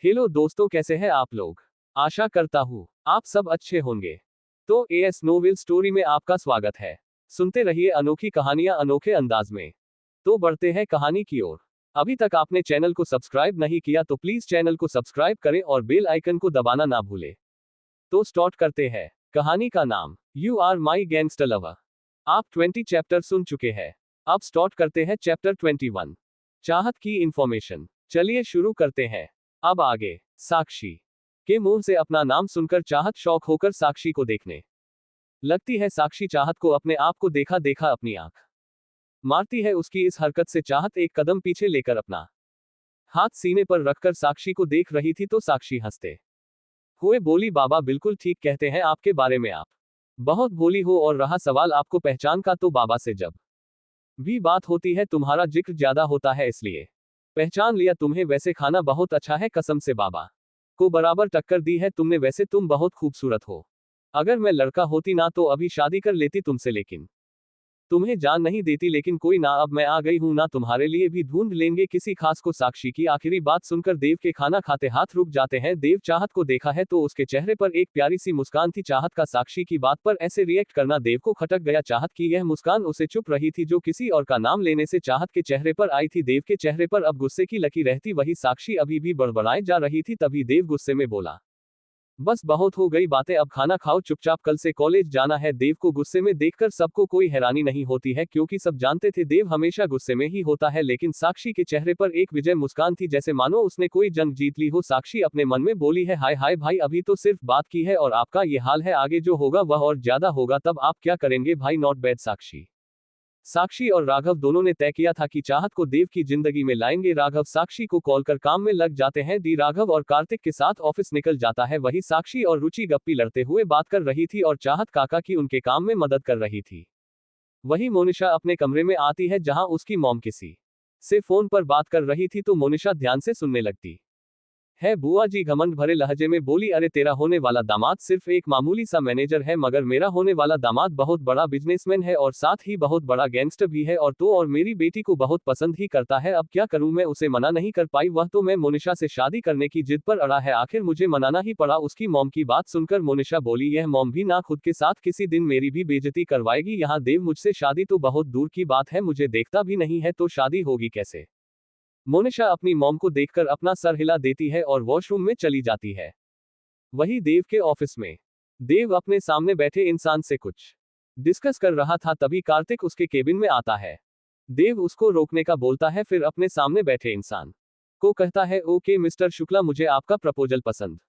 Hello दोस्तों, कैसे हैं आप लोग। आशा करता हूँ आप सब अच्छे होंगे। तो एएस नोवेल स्टोरी में आपका स्वागत है। सुनते रहिए अनोखी कहानियां अनोखे अंदाज में। तो बढ़ते हैं कहानी की ओर। अभी तक आपने चैनल को सब्सक्राइब नहीं किया तो प्लीज चैनल को सब्सक्राइब करें और बेल आइकन को दबाना ना भूलें। तो स्टार्ट करते हैं। कहानी का नाम you are my gangster lover. आप 20 चैप्टर सुन चुके हैं। अब स्टार्ट करते हैं चैप्टर 21, चाहत की इंफॉर्मेशन। चलिए शुरू करते हैं। अब आगे। साक्षी के मुंह से अपना नाम सुनकर चाहत शौक होकर साक्षी को देखने लगती है। साक्षी चाहत को अपने आप को देखा देखा अपनी आंख मारती है। उसकी इस हरकत से चाहत एक कदम पीछे लेकर अपना हाथ सीने पर रखकर साक्षी को देख रही थी तो साक्षी हंसते हुए बोली, बाबा बिल्कुल ठीक कहते हैं आपके बारे में, आप बहुत भोली हो। और रहा सवाल आपको पहचान का, तो बाबा से जब भी बात होती है तुम्हारा जिक्र ज्यादा होता है, इसलिए पहचान लिया तुम्हें। वैसे खाना बहुत अच्छा है, कसम से बाबा को बराबर टक्कर दी है तुमने। वैसे तुम बहुत खूबसूरत हो। अगर मैं लड़का होती ना तो अभी शादी कर लेती तुमसे, लेकिन तुम्हें जान नहीं देती। लेकिन कोई ना, अब मैं आ गई हूं ना, तुम्हारे लिए भी ढूंढ लेंगे किसी खास को। साक्षी की आखिरी बात सुनकर देव के खाना खाते हाथ रुक जाते हैं। देव चाहत को देखा है तो उसके चेहरे पर एक प्यारी सी मुस्कान थी। चाहत का साक्षी की बात पर ऐसे रिएक्ट करना देव को खटक गया। चाहत की यह मुस्कान उसे चुप रही थी जो किसी और का नाम लेने से चाहत के चेहरे पर आई थी। देव के चेहरे पर अब गुस्से की लकी रहती। वही साक्षी अभी भी बड़बड़ाए जा रही थी। तभी देव गुस्से में बोला, बस बहुत हो गई बातें, अब खाना खाओ चुपचाप, कल से कॉलेज जाना है। देव को गुस्से में देखकर सबको कोई हैरानी नहीं होती है, क्योंकि सब जानते थे देव हमेशा गुस्से में ही होता है। लेकिन साक्षी के चेहरे पर एक विजय मुस्कान थी, जैसे मानो उसने कोई जंग जीत ली हो। साक्षी अपने मन में बोली है, हाय हाय भाई, अभी तो सिर्फ बात की है और आपका ये हाल है, आगे जो होगा वह और ज्यादा होगा। तब आप क्या करेंगे भाई। Not bad. साक्षी और राघव दोनों ने तय किया था कि चाहत को देव की जिंदगी में लाएंगे। राघव साक्षी को कॉल कर काम में लग जाते हैं। दी राघव और कार्तिक के साथ ऑफिस निकल जाता है। वही साक्षी और रुचि गप्पी लड़ते हुए बात कर रही थी और चाहत काका की उनके काम में मदद कर रही थी। वही मोनिशा अपने कमरे में आती है जहां उसकी मॉम किसी से फोन पर बात कर रही थी तो मोनिशा ध्यान से सुनने लगती है। बुआ जी घमंड भरे लहजे में बोली, अरे तेरा होने वाला दामाद सिर्फ एक मामूली सा मैनेजर है, मगर मेरा होने वाला दामाद बहुत बड़ा बिजनेसमैन है और साथ ही बहुत बड़ा गैंगस्टर भी है, और तो और मेरी बेटी को बहुत पसंद ही करता है। अब क्या करूं मैं, उसे मना नहीं कर पाई, वह तो मैं मोनिशा से शादी करने की जिद पर अड़ा है, आखिर मुझे मनाना ही पड़ा। उसकी मॉम की बात सुनकर मोनिशा बोली, यह मॉम भी ना खुद के साथ किसी दिन मेरी भी बेइज्जती करवाएगी। यहाँ देव मुझसे शादी तो बहुत दूर की बात है, मुझे देखता भी नहीं है तो शादी होगी कैसे। मोनिशा अपनी मॉम को देखकर अपना सर हिला देती है और वॉशरूम में चली जाती है। वही देव के ऑफिस में देव अपने सामने बैठे इंसान से कुछ डिस्कस कर रहा था। तभी कार्तिक उसके केबिन में आता है। देव उसको रोकने का बोलता है, फिर अपने सामने बैठे इंसान को कहता है, ओके मिस्टर शुक्ला, मुझे आपका प्रपोजल पसंद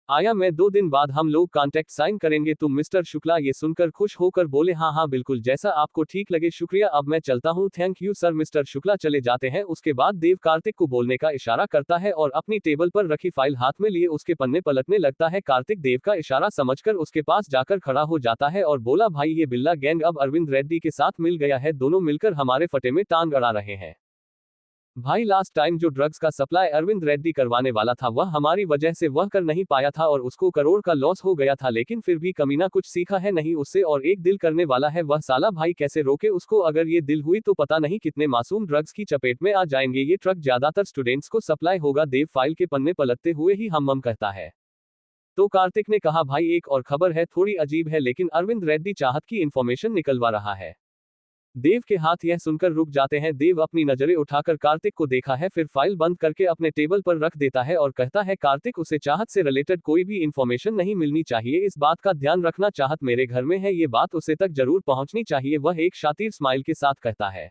आया, मैं 2 दिन बाद हम लोग कॉन्ट्रैक्ट साइन करेंगे। तुम मिस्टर शुक्ला ये सुनकर खुश होकर बोले, हाँ हाँ बिल्कुल, जैसा आपको ठीक लगे, शुक्रिया, अब मैं चलता हूँ। Thank you sir. Mister Shukla चले जाते हैं। उसके बाद देव कार्तिक को बोलने का इशारा करता है और अपनी टेबल पर रखी फाइल हाथ में लिए उसके पन्ने पलटने लगता है। कार्तिक देव का इशारा समझकर उसके पास जाकर खड़ा हो जाता है और बोला, भाई ये बिल्ला गैंग अब अरविंद रेड्डी के साथ मिल गया है, दोनों मिलकर हमारे फटे में टांग अड़ा रहे हैं। भाई लास्ट टाइम जो ड्रग्स का सप्लाई अरविंद रेड्डी करवाने वाला था वह हमारी वजह से वह कर नहीं पाया था और उसको करोड़ का लॉस हो गया था, लेकिन फिर भी कमीना कुछ सीखा है नहीं उससे और एक दिल करने वाला है वह साला। भाई कैसे रोके उसको, अगर ये दिल हुई तो पता नहीं कितने मासूम ड्रग्स की चपेट में आ जाएंगे। ये ट्रक ज्यादातर स्टूडेंट्स को सप्लाई होगा। देव फाइल के पन्ने पलटते हुए ही हम कहता है। तो कार्तिक ने कहा, भाई एक और खबर है, थोड़ी अजीब है, लेकिन अरविंद रेड्डी चाहत की इंफॉर्मेशन निकलवा रहा है। देव के हाथ यह सुनकर रुक जाते हैं। देव अपनी नजरें उठाकर कार्तिक को देखा है, फिर फाइल बंद करके अपने टेबल पर रख देता है और कहता है, कार्तिक उसे चाहत से रिलेटेड कोई भी इंफॉर्मेशन नहीं मिलनी चाहिए, इस बात का ध्यान रखना, चाहत मेरे घर में है, ये बात उसे तक जरूर पहुंचनी चाहिए। वह एक शातिर स्माइल के साथ कहता है।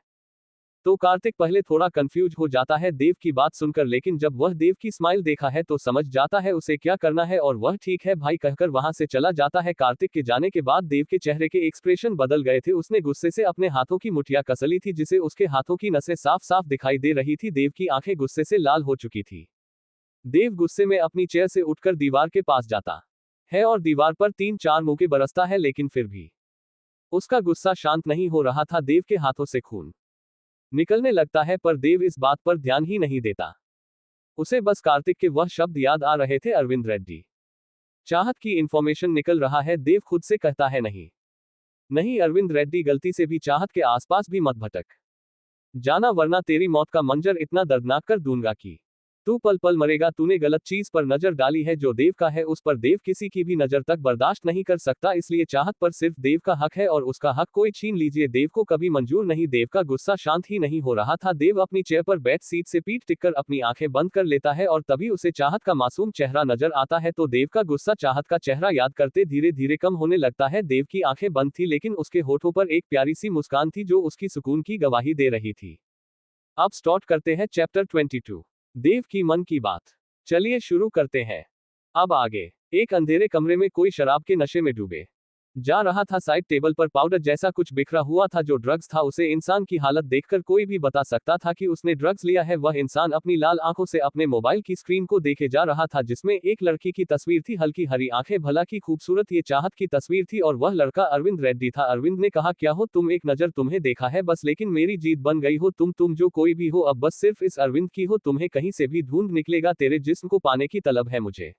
तो कार्तिक पहले थोड़ा कंफ्यूज हो जाता है देव की बात सुनकर, लेकिन जब वह देव की स्माइल देखा है तो समझ जाता है उसे क्या करना है और वह ठीक है भाई कहकर वहां से चला जाता है। कार्तिक के जाने के बाद देव के चेहरे के एक्सप्रेशन बदल गए थे। उसने गुस्से से अपने हाथों की मुठ्ठियां कसली थी जिसे उसके हाथों की नसें साफ साफ दिखाई दे रही थी। देव की आंखें गुस्से से लाल हो चुकी थी। देव गुस्से में अपनी चेयर से उठकर दीवार के पास जाता है और दीवार पर 3-4 मुक्के बरसता है, लेकिन फिर भी उसका गुस्सा शांत नहीं हो रहा था। देव के हाथों से खून निकलने लगता है पर देव इस बात पर ध्यान ही नहीं देता। उसे बस कार्तिक के वह शब्द याद आ रहे थे, अरविंद रेड्डी चाहत की इंफॉर्मेशन निकल रहा है। देव खुद से कहता है, नहीं नहीं अरविंद रेड्डी, गलती से भी चाहत के आसपास भी मत भटक जाना वरना तेरी मौत का मंजर इतना दर्दनाक कर दूंगा कि तू पल पल मरेगा, तूने गलत चीज पर नजर डाली है, जो देव का है उस पर देव किसी की भी नजर तक बर्दाश्त नहीं कर सकता, इसलिए चाहत पर सिर्फ देव का हक है और उसका हक कोई छीन लीजिए देव को कभी मंजूर नहीं। देव का गुस्सा शांत ही नहीं हो रहा था। देव अपनी चेयर पर बैठ सीट से पीठ टिककर अपनी आंखें बंद कर लेता है और तभी उसे चाहत का मासूम चेहरा नजर आता है तो देव का गुस्सा चाहत का चेहरा याद करते धीरे धीरे कम होने लगता है। देव की आंखें बंद थी लेकिन उसके होठों पर एक प्यारी सी मुस्कान थी जो उसकी सुकून की गवाही दे रही थी। अब स्टार्ट करते हैं चैप्टर 22, देव की मन की बात। चलिए शुरू करते हैं। अब आगे। एक अंधेरे कमरे में कोई शराब के नशे में डूबे जा रहा था। साइड टेबल पर पाउडर जैसा कुछ बिखरा हुआ था जो ड्रग्स था। उसे इंसान की हालत देखकर कोई भी बता सकता था कि उसने ड्रग्स लिया है। वह इंसान अपनी लाल आंखों से अपने मोबाइल की स्क्रीन को देखे जा रहा था जिसमें एक लड़की की तस्वीर थी। हल्की हरी आंखें, भला की खूबसूरत ये चाहत की तस्वीर थी और वह लड़का अरविंद रेड्डी था। अरविंद ने कहा, क्या हो तुम? एक नजर तुम्हें देखा है बस, लेकिन मेरी जीत बन गई हो तुम जो कोई भी हो अब बस सिर्फ इस अरविंद की हो। तुम्हें कहीं से भी ढूंढ निकलेगा, तेरे जिस्म को पाने की तलब है मुझे।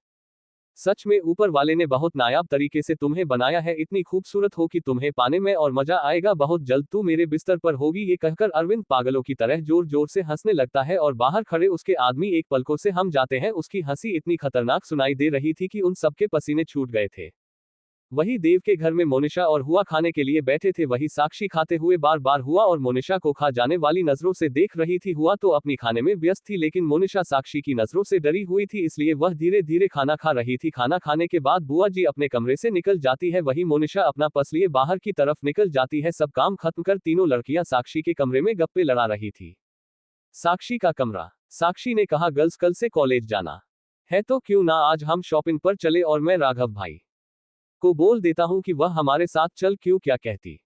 सच में ऊपर वाले ने बहुत नायाब तरीके से तुम्हें बनाया है, इतनी खूबसूरत हो कि तुम्हें पाने में और मजा आएगा बहुत जल्द, तू मेरे बिस्तर पर होगी। ये कहकर अरविंद पागलों की तरह जोर जोर से हंसने लगता है और बाहर खड़े उसके आदमी एक पलकों से हम जाते हैं। उसकी हंसी इतनी खतरनाक सुनाई दे रही थी कि उन सबके पसीने छूट गए थे। वही देव के घर में मोनिशा और हुआ खाने के लिए बैठे थे। वही साक्षी खाते हुए बार बार हुआ और मोनिशा को खा जाने वाली नजरों से देख रही थी। हुआ तो अपनी खाने में व्यस्त थी लेकिन मोनिशा साक्षी की नजरों से डरी हुई थी, इसलिए वह धीरे धीरे खाना खा रही थी। खाना खाने के बाद बुआ जी अपने कमरे से निकल जाती है। वही मोनिशा अपना पर्स लिए बाहर की तरफ निकल जाती है। सब काम खत्म कर तीनों लड़कियां साक्षी के कमरे में गप्पे लड़ा रही थी। साक्षी का कमरा। साक्षी ने कहा, गर्ल्स कल से कॉलेज जाना है तो क्यों ना आज हम शॉपिंग पर चले और मैं राघव भाई को बोल देता हूं कि वह हमारे साथ चल, क्यों क्या कहती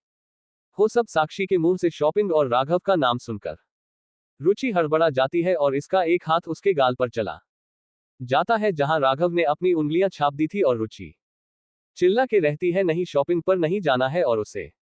हो सब? साक्षी के मुंह से शॉपिंग और राघव का नाम सुनकर रुचि हड़बड़ा जाती है और इसका एक हाथ उसके गाल पर चला जाता है जहां राघव ने अपनी उंगलियां छाप दी थी और रुचि चिल्ला के रहती है, नहीं शॉपिंग पर नहीं जाना है और उसे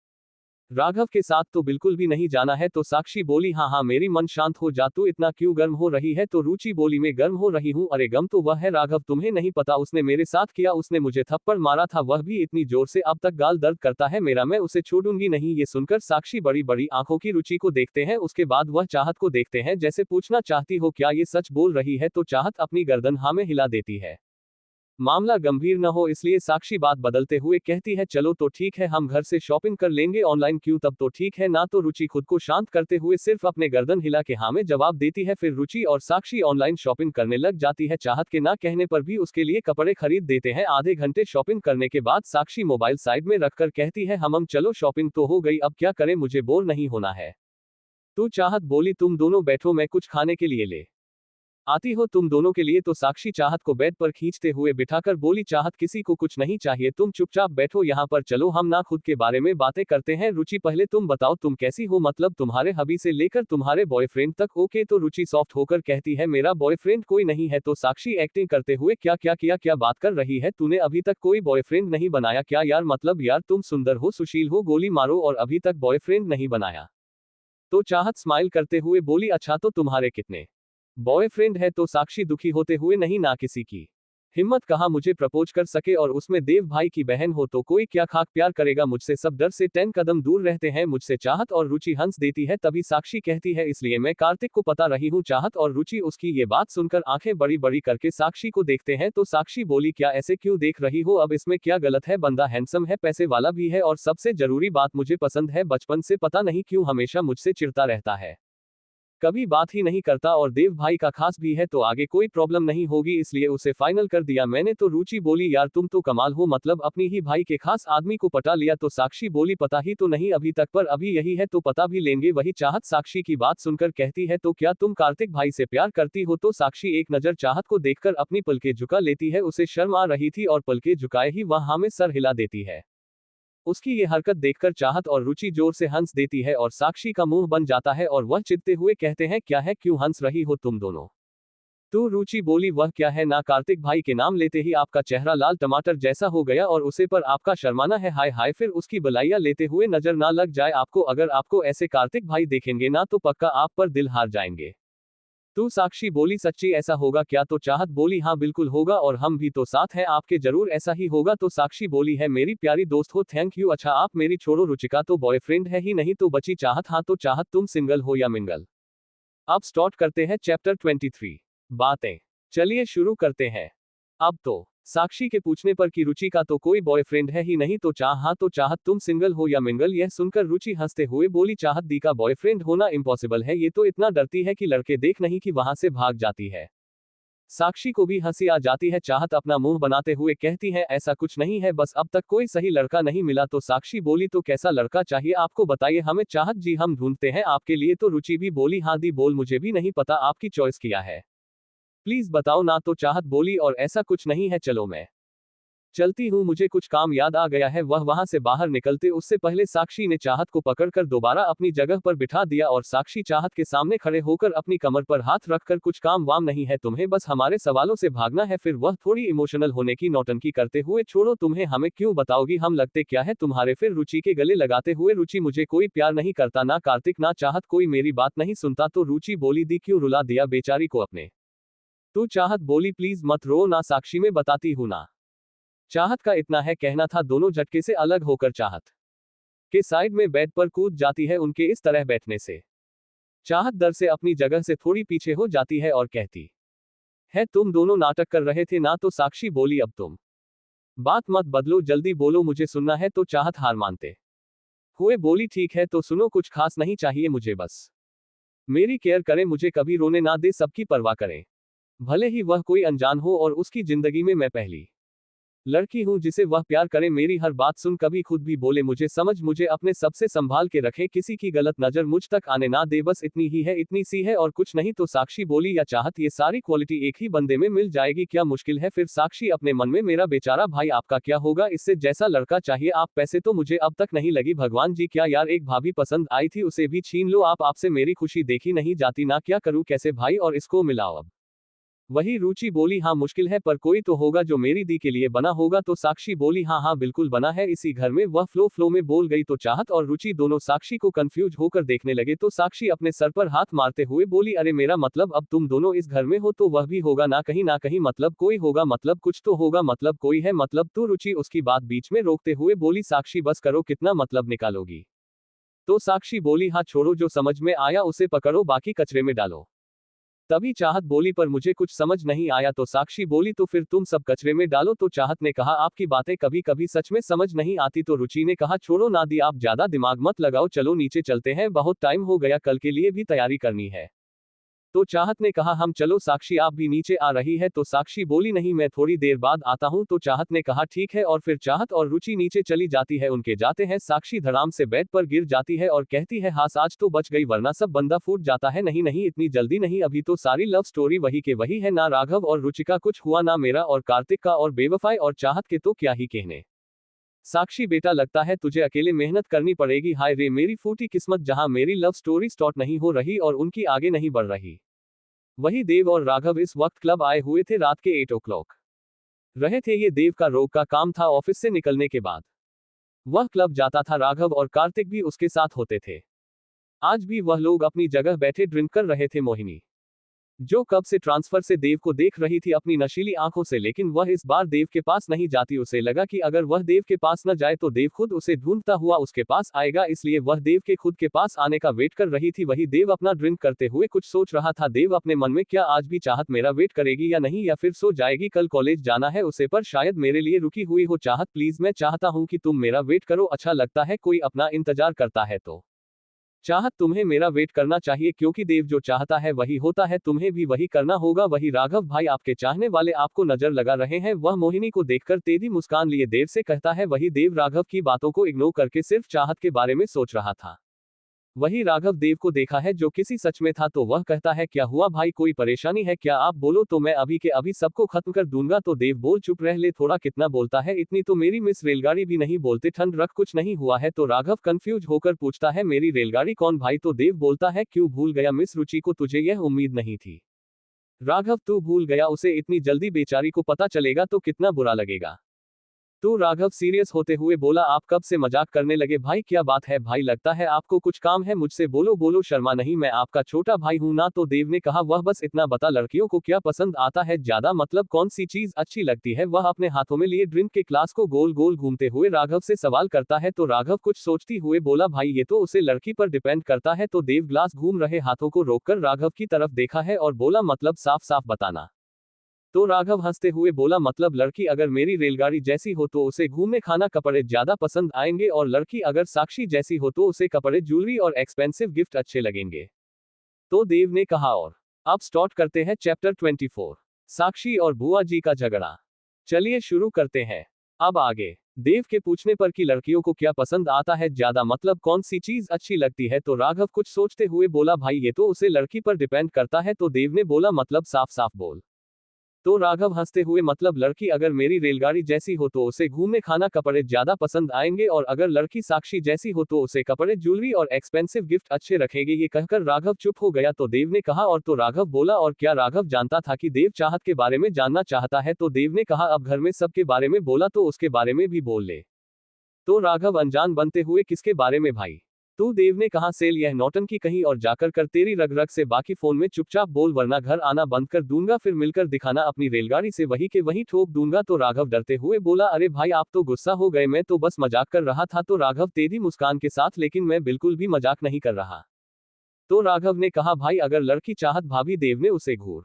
राघव के साथ तो बिल्कुल भी नहीं जाना है। तो साक्षी बोली, हाँ हाँ मेरी मन शांत हो जा, तू इतना क्यों गर्म हो रही है? तो रुचि बोली, मैं गर्म हो रही हूँ? अरे गम तो वह है राघव, तुम्हें नहीं पता उसने मेरे साथ किया, उसने मुझे थप्पड़ मारा था, वह भी इतनी जोर से अब तक गाल दर्द करता है मेरा, मैं उसे छोड़ूंगी नहीं। ये सुनकर साक्षी बड़ी बड़ी आंखों की रुचि को देखते हैं, उसके बाद वह चाहत को देखते हैं जैसे पूछना चाहती हो क्या ये सच बोल रही है। तो चाहत अपनी गर्दन हाँ में हिला देती है। मामला गंभीर न हो इसलिए साक्षी बात बदलते हुए कहती है, चलो तो ठीक है हम घर से शॉपिंग कर लेंगे, ऑनलाइन क्यों? तब तो ठीक है ना। तो रुचि खुद को शांत करते हुए सिर्फ अपने गर्दन हिला के हाँ में जवाब देती है। फिर रुचि और साक्षी ऑनलाइन शॉपिंग करने लग जाती है। चाहत के ना कहने पर भी उसके लिए कपड़े खरीद देते हैं। आधे घंटे शॉपिंग करने के बाद साक्षी मोबाइल साइड में रखकर कहती है, हम चलो शॉपिंग तो हो गई, अब क्या करें, मुझे बोर नहीं होना है। तू चाहत बोली, तुम दोनों बैठो मैं कुछ खाने के लिए ले आती हो तुम दोनों के लिए। तो साक्षी चाहत को बेड पर खींचते हुए बिठाकर बोली, चाहत किसी को कुछ नहीं चाहिए, तुम चुपचाप बैठो यहाँ पर, चलो हम ना खुद के बारे में बातें करते हैं। रुचि पहले तुम बताओ तुम कैसी हो, मतलब तुम्हारे हबी से लेकर तुम्हारे बॉयफ्रेंड तक। ओके। तो रुचि सॉफ्ट होकर कहती है, मेरा बॉयफ्रेंड कोई नहीं है। तो साक्षी एक्टिंग करते हुए, क्या क्या किया, क्या बात कर रही है, तूने अभी तक कोई बॉयफ्रेंड नहीं बनाया क्या यार? मतलब यार तुम सुंदर हो, सुशील हो, गोली मारो और अभी तक बॉयफ्रेंड नहीं बनाया? तो चाहत स्माइल करते हुए बोली, अच्छा तो तुम्हारे कितने बॉयफ्रेंड है? तो साक्षी दुखी होते हुए, नहीं ना किसी की हिम्मत कहा मुझे प्रपोज कर सके, और उसमें देव भाई की बहन हो तो कोई क्या खाक प्यार करेगा मुझसे, सब डर से 10 कदम दूर रहते हैं मुझसे। चाहत और रुचि हंस देती है। तभी साक्षी कहती है, इसलिए मैं कार्तिक को पता रही हूँ। चाहत और रुचि उसकी ये बात सुनकर आंखें बड़ी बड़ी करके साक्षी को देखते हैं। तो साक्षी बोली, क्या ऐसे क्यों देख रही हो, अब इसमें क्या गलत है? बंदा हैंडसम है, पैसे वाला भी है और सबसे जरूरी बात मुझे पसंद है। बचपन से पता नहीं क्यों हमेशा मुझसे चिढ़ता रहता है, कभी बात ही नहीं करता, और देव भाई का खास भी है तो आगे कोई प्रॉब्लम नहीं होगी, इसलिए उसे फाइनल कर दिया मैंने। तो रुचि बोली, यार तुम तो कमाल हो, मतलब अपनी ही भाई के खास आदमी को पटा लिया। तो साक्षी बोली, पता ही तो नहीं अभी तक, पर अभी यही है तो पता भी लेंगे। वही चाहत साक्षी की बात सुनकर कहती है, तो क्या तुम कार्तिक भाई से प्यार करती हो? तो साक्षी एक नजर चाहत को देखकर अपनी पलकें झुका लेती है, उसे शर्म आ रही थी और पलकें झुकाए ही वह हाँ में सर हिला देती है। उसकी ये हरकत देखकर चाहत और रुचि जोर से हंस देती है और साक्षी का मुंह बन जाता है और वह चिढ़ते हुए कहते हैं, क्या है, क्यों हंस रही हो तुम दोनों? तो रुचि बोली, वह क्या है ना, कार्तिक भाई के नाम लेते ही आपका चेहरा लाल टमाटर जैसा हो गया और उसे पर आपका शर्माना है, हाय हाय, फिर उसकी बलाइयां लेते हुए नजर ना लग जाए आपको, अगर आपको ऐसे कार्तिक भाई देखेंगे ना तो पक्का आप पर दिल हार जाएंगे। तो साक्षी बोली, सच्ची ऐसा होगा क्या? तो चाहत बोली, हाँ बिल्कुल होगा और हम भी तो साथ हैं आपके, जरूर ऐसा ही होगा। तो साक्षी बोली, है मेरी प्यारी दोस्त हो, थैंक यू। अच्छा आप मेरी छोड़ो, रुचिका तो बॉयफ्रेंड है ही नहीं। तो बची चाहत, हाँ तो चाहत तुम सिंगल हो या मिंगल? अब स्टार्ट करते हैं चैप्टर 23, बातें। चलिए शुरू करते हैं। अब तो साक्षी के पूछने पर कि रुचि का तो कोई बॉयफ्रेंड है ही नहीं, तो हाँ तो चाहत तुम सिंगल हो या मिंगल? यह सुनकर रुचि हंसते हुए बोली, चाहत दी का बॉयफ्रेंड होना इम्पॉसिबल है, ये तो इतना डरती है कि लड़के देख नहीं कि वहां से भाग जाती है। साक्षी को भी हंसी आ जाती है। चाहत अपना मुंह बनाते हुए कहती है, ऐसा कुछ नहीं है, बस अब तक कोई सही लड़का नहीं मिला। तो साक्षी बोली, तो कैसा लड़का चाहिए आपको, बताइए हमें। चाहत, जी हम ढूंढते हैं आपके लिए। तो रुचि भी बोली, हाँ दी बोल, मुझे भी नहीं पता आपकी चॉइस क्या है, प्लीज बताओ ना। तो चाहत बोली, और ऐसा कुछ नहीं है, चलो मैं चलती हूँ, मुझे कुछ काम याद आ गया है। वह वहां से बाहर निकलते उससे पहले साक्षी ने चाहत को पकड़कर दोबारा अपनी जगह पर बिठा दिया और साक्षी चाहत के सामने खड़े होकर अपनी कमर पर हाथ रखकर, कुछ काम वाम नहीं है तुम्हें, बस हमारे सवालों से भागना है। फिर वह थोड़ी इमोशनल होने की नौटंकी करते हुए, छोड़ो तुम्हें हमें क्यों बताओगी, हम लगते क्या है तुम्हारे। फिर रुचि के गले लगाते हुए, रुचि मुझे कोई प्यार नहीं करता, ना कार्तिक ना चाहत, कोई मेरी बात नहीं सुनता। तो रुचि बोली, दी क्यों रुला दिया बेचारी को अपने। तो चाहत बोली, प्लीज मत रो ना साक्षी, में बताती हूं ना। चाहत का इतना है कहना था। दोनों झटके से अलग होकर चाहत के साइड में बेड पर कूद जाती है। उनके इस तरह बैठने से चाहत डर से अपनी जगह से थोड़ी पीछे हो जाती है और कहती है, तुम दोनों नाटक कर रहे थे ना। तो साक्षी बोली, अब तुम बात मत बदलो, जल्दी बोलो, मुझे सुनना है। तो चाहत हार मानते हुए बोली, ठीक है तो सुनो, कुछ खास नहीं चाहिए मुझे, बस मेरी केयर करें, मुझे कभी रोने ना दे, सबकी परवाह करें, भले ही वह कोई अनजान हो और उसकी जिंदगी में मैं पहली लड़की हूं जिसे वह प्यार करे। मेरी हर बात सुन, कभी खुद भी बोले, मुझे समझ, मुझे अपने सबसे संभाल के रखे, किसी की गलत नजर मुझ तक आने ना दे, बस इतनी ही है, इतनी सी है और कुछ नहीं। तो साक्षी बोली, या चाहत, ये सारी क्वालिटी एक ही बंदे में मिल जाएगी, क्या मुश्किल है। फिर साक्षी अपने मन में, मेरा बेचारा भाई, आपका क्या होगा इससे, जैसा लड़का चाहिए आप। पैसे तो मुझे अब तक नहीं लगी, भगवान जी, क्या यार, एक भाभी पसंद आई थी उसे भी छीन लो आप, आपसे मेरी खुशी देखी नहीं जाती ना, क्या करूं कैसे भाई, और इसको मिलाओ अब। वही रुचि बोली, हाँ मुश्किल है, पर कोई तो होगा जो मेरी दी के लिए बना होगा। तो साक्षी बोली, हाँ हाँ बिल्कुल बना है इसी घर में। वह फ्लो में बोल गई। तो चाहत और रुचि दोनों साक्षी को कंफ्यूज होकर देखने लगे। तो साक्षी अपने सर पर हाथ मारते हुए बोली, अरे मेरा मतलब, अब तुम दोनों इस घर में हो तो वह भी होगा ना कहीं मतलब कोई होगा, मतलब कुछ तो होगा, मतलब कोई है, मतलब। तो रुचि उसकी बात बीच में रोकते हुए बोली, साक्षी बस करो, कितना मतलब निकालोगी। तो साक्षी बोली, हाँ छोड़ो, जो समझ में आया उसे पकड़ो, बाकी कचरे में डालो। तभी चाहत बोली, पर मुझे कुछ समझ नहीं आया। तो साक्षी बोली, तो फिर तुम सब कचरे में डालो। तो चाहत ने कहा, आपकी बातें कभी कभी सच में समझ नहीं आती। तो रुचि ने कहा, छोड़ो ना दी, आप ज्यादा दिमाग मत लगाओ, चलो नीचे चलते हैं, बहुत टाइम हो गया, कल के लिए भी तैयारी करनी है। तो चाहत ने कहा, हम चलो। साक्षी आप भी नीचे आ रही है? तो साक्षी बोली, नहीं मैं थोड़ी देर बाद आता हूं। तो चाहत ने कहा, ठीक है, और फिर चाहत और रुचि नीचे चली जाती है। उनके जाते हैं साक्षी धड़ाम से बेड पर गिर जाती है और कहती है, हास आज तो बच गई, वरना सब बंदा फूट जाता है। नहीं नहीं इतनी जल्दी नहीं, अभी तो सारी लव स्टोरी वही के वही है, ना राघव और रुचिका कुछ हुआ, ना मेरा और कार्तिक का, और बेवफाई और चाहत के तो क्या ही कहने। साक्षी बेटा, लगता है तुझे अकेले मेहनत करनी पड़ेगी। हाय रे मेरी फूटी किस्मत, जहां मेरी लव स्टोरी स्टार्ट नहीं हो रही और उनकी आगे नहीं बढ़ रही। वही देव और राघव इस वक्त क्लब आए हुए थे, रात के 8 o'clock रहे थे। ये देव का रोग का काम था। ऑफिस से निकलने के बाद वह क्लब जाता था। राघव और कार्तिक भी उसके साथ होते थे। आज भी वह लोग अपनी जगह बैठे ड्रिंक कर रहे थे। मोहिनी, जो कब से ट्रांसफर से देव को देख रही थी अपनी नशीली आंखों से, लेकिन वह इस बार देव के पास नहीं जाती। उसे लगा कि अगर वह देव के पास न जाए तो देव खुद उसे ढूंढता हुआ उसके पास आएगा, इसलिए वह देव के खुद के पास आने का वेट कर रही थी। वही देव अपना ड्रिंक करते हुए कुछ सोच रहा था। देव अपने मन में, क्या आज भी चाहत मेरा वेट करेगी या नहीं, या फिर सो जाएगी, कल कॉलेज जाना है उसे, पर शायद मेरे लिए रुकी हुई हो। चाहत प्लीज, मैं चाहता हूं कि तुम मेरा वेट करो, अच्छा लगता है कोई अपना इंतजार करता है तो। चाहत, तुम्हें मेरा वेट करना चाहिए, क्योंकि देव जो चाहता है वही होता है, तुम्हें भी वही करना होगा। वही राघव भाई, आपके चाहने वाले आपको नजर लगा रहे हैं। वह मोहिनी को देखकर तेजी मुस्कान लिए देव से कहता है। वही देव राघव की बातों को इग्नोर करके सिर्फ चाहत के बारे में सोच रहा था। वही राघव देव को देखा है जो किसी सच में था, तो वह कहता है, क्या हुआ भाई, कोई परेशानी है क्या, आप बोलो तो मैं अभी के अभी सबको खत्म कर दूंगा। तो देव बोल, चुप रह ले थोड़ा, कितना बोलता है, इतनी तो मेरी मिस रेलगाड़ी भी नहीं बोलते, ठंड रख, कुछ नहीं हुआ है। तो राघव कंफ्यूज होकर पूछता है, मेरी रेलगाड़ी कौन भाई। तो देव बोलता है, क्यों भूल गया मिस रुचि को, तुझे यह उम्मीद नहीं थी। राघव, तू भूल गया उसे, इतनी जल्दी बेचारी को पता चलेगा तो कितना बुरा लगेगा। तो राघव सीरियस होते हुए बोला, आप कब से मजाक करने लगे भाई, क्या बात है भाई, लगता है आपको कुछ काम है मुझसे, बोलो बोलो, शर्मा नहीं, मैं आपका छोटा भाई हूं ना। तो देव ने कहा, वह बस इतना बता, लड़कियों को क्या पसंद आता है ज्यादा, मतलब कौन सी चीज अच्छी लगती है। वह अपने हाथों में लिए ड्रिंक के ग्लास को गोल गोल घूमते हुए राघव से सवाल करता है। तो राघव कुछ सोचती हुए बोला, भाई ये तो उसे लड़की पर डिपेंड करता है। तो देव ग्लास घूम रहे हाथों को रोककर राघव की तरफ देखा है और बोला, मतलब साफ साफ बताना। तो राघव हंसते हुए बोला, मतलब लड़की अगर मेरी रेलगाड़ी जैसी हो तो उसे घूमने खाना कपड़े ज्यादा पसंद आएंगे, और लड़की अगर साक्षी जैसी हो तो उसे कपड़े, ज्वेलरी और एक्सपेंसिव गिफ्ट अच्छे लगेंगे। तो देव ने कहा, और अब स्टार्ट करते हैं चैप्टर 24, साक्षी और बुआ जी का झगड़ा। चलिए शुरू करते हैं। अब आगे देव के पूछने पर कि लड़कियों को क्या पसंद आता है ज्यादा, मतलब कौन सी चीज अच्छी लगती है, तो राघव कुछ सोचते हुए बोला, भाई ये तो उसे लड़की पर डिपेंड करता है। तो देव ने बोला, मतलब साफ साफ बोल। तो राघव हंसते हुए, मतलब लड़की अगर मेरी रेलगाड़ी जैसी हो तो उसे घूमने खाना कपड़े ज्यादा पसंद आएंगे, और अगर लड़की साक्षी जैसी हो तो उसे कपड़े, ज्वेलरी और एक्सपेंसिव गिफ्ट अच्छे रखेंगे। ये कहकर राघव चुप हो गया। तो देव ने कहा, और तो राघव बोला, और क्या राघव जानता था कि देव चाहत के बारे में जानना चाहता है। तो देव ने कहा, अब घर में सबके बारे में बोला तो उसके बारे में भी बोल ले। तो राघव अनजान बनते हुए, किसके बारे में भाई। तू देव ने कहा, सेल, यह नौटंकी कहीं और जाकर कर तेरी रग रग से, बाकी फोन में चुपचाप बोल वरना घर आना बंद कर दूंगा, फिर मिलकर दिखाना अपनी रेलगाड़ी से, वही के वही ठोक दूंगा। तो राघव डरते हुए बोला, अरे भाई आप तो गुस्सा हो गए, मैं तो बस मजाक कर रहा था। तो राघव तेजी मुस्कान के साथ, लेकिन मैं बिल्कुल भी मजाक नहीं कर रहा। तो राघव ने कहा, भाई अगर लड़की चाहत भाभी, देव ने उसे घूर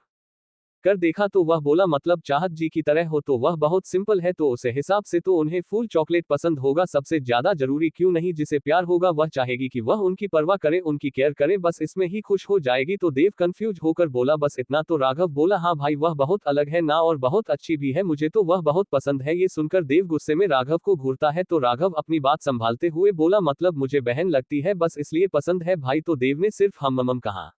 कर देखा तो वह बोला, मतलब चाहत जी की तरह हो तो वह बहुत सिंपल है, तो उसे हिसाब से तो उन्हें फूल चॉकलेट पसंद होगा, सबसे ज्यादा जरूरी क्यों नहीं, जिसे प्यार होगा वह चाहेगी कि वह उनकी परवाह करे, उनकी केयर करे, बस इसमें ही खुश हो जाएगी। तो देव कंफ्यूज होकर बोला, बस इतना। तो राघव बोला, हाँ भाई वह बहुत अलग है ना, और बहुत अच्छी भी है, मुझे तो वह बहुत पसंद है। ये सुनकर देव गुस्से में राघव को घूरता है। तो राघव अपनी बात संभालते हुए बोला, मतलब मुझे बहन लगती है, बस इसलिए पसंद है भाई। तो देव ने सिर्फ हम कहा।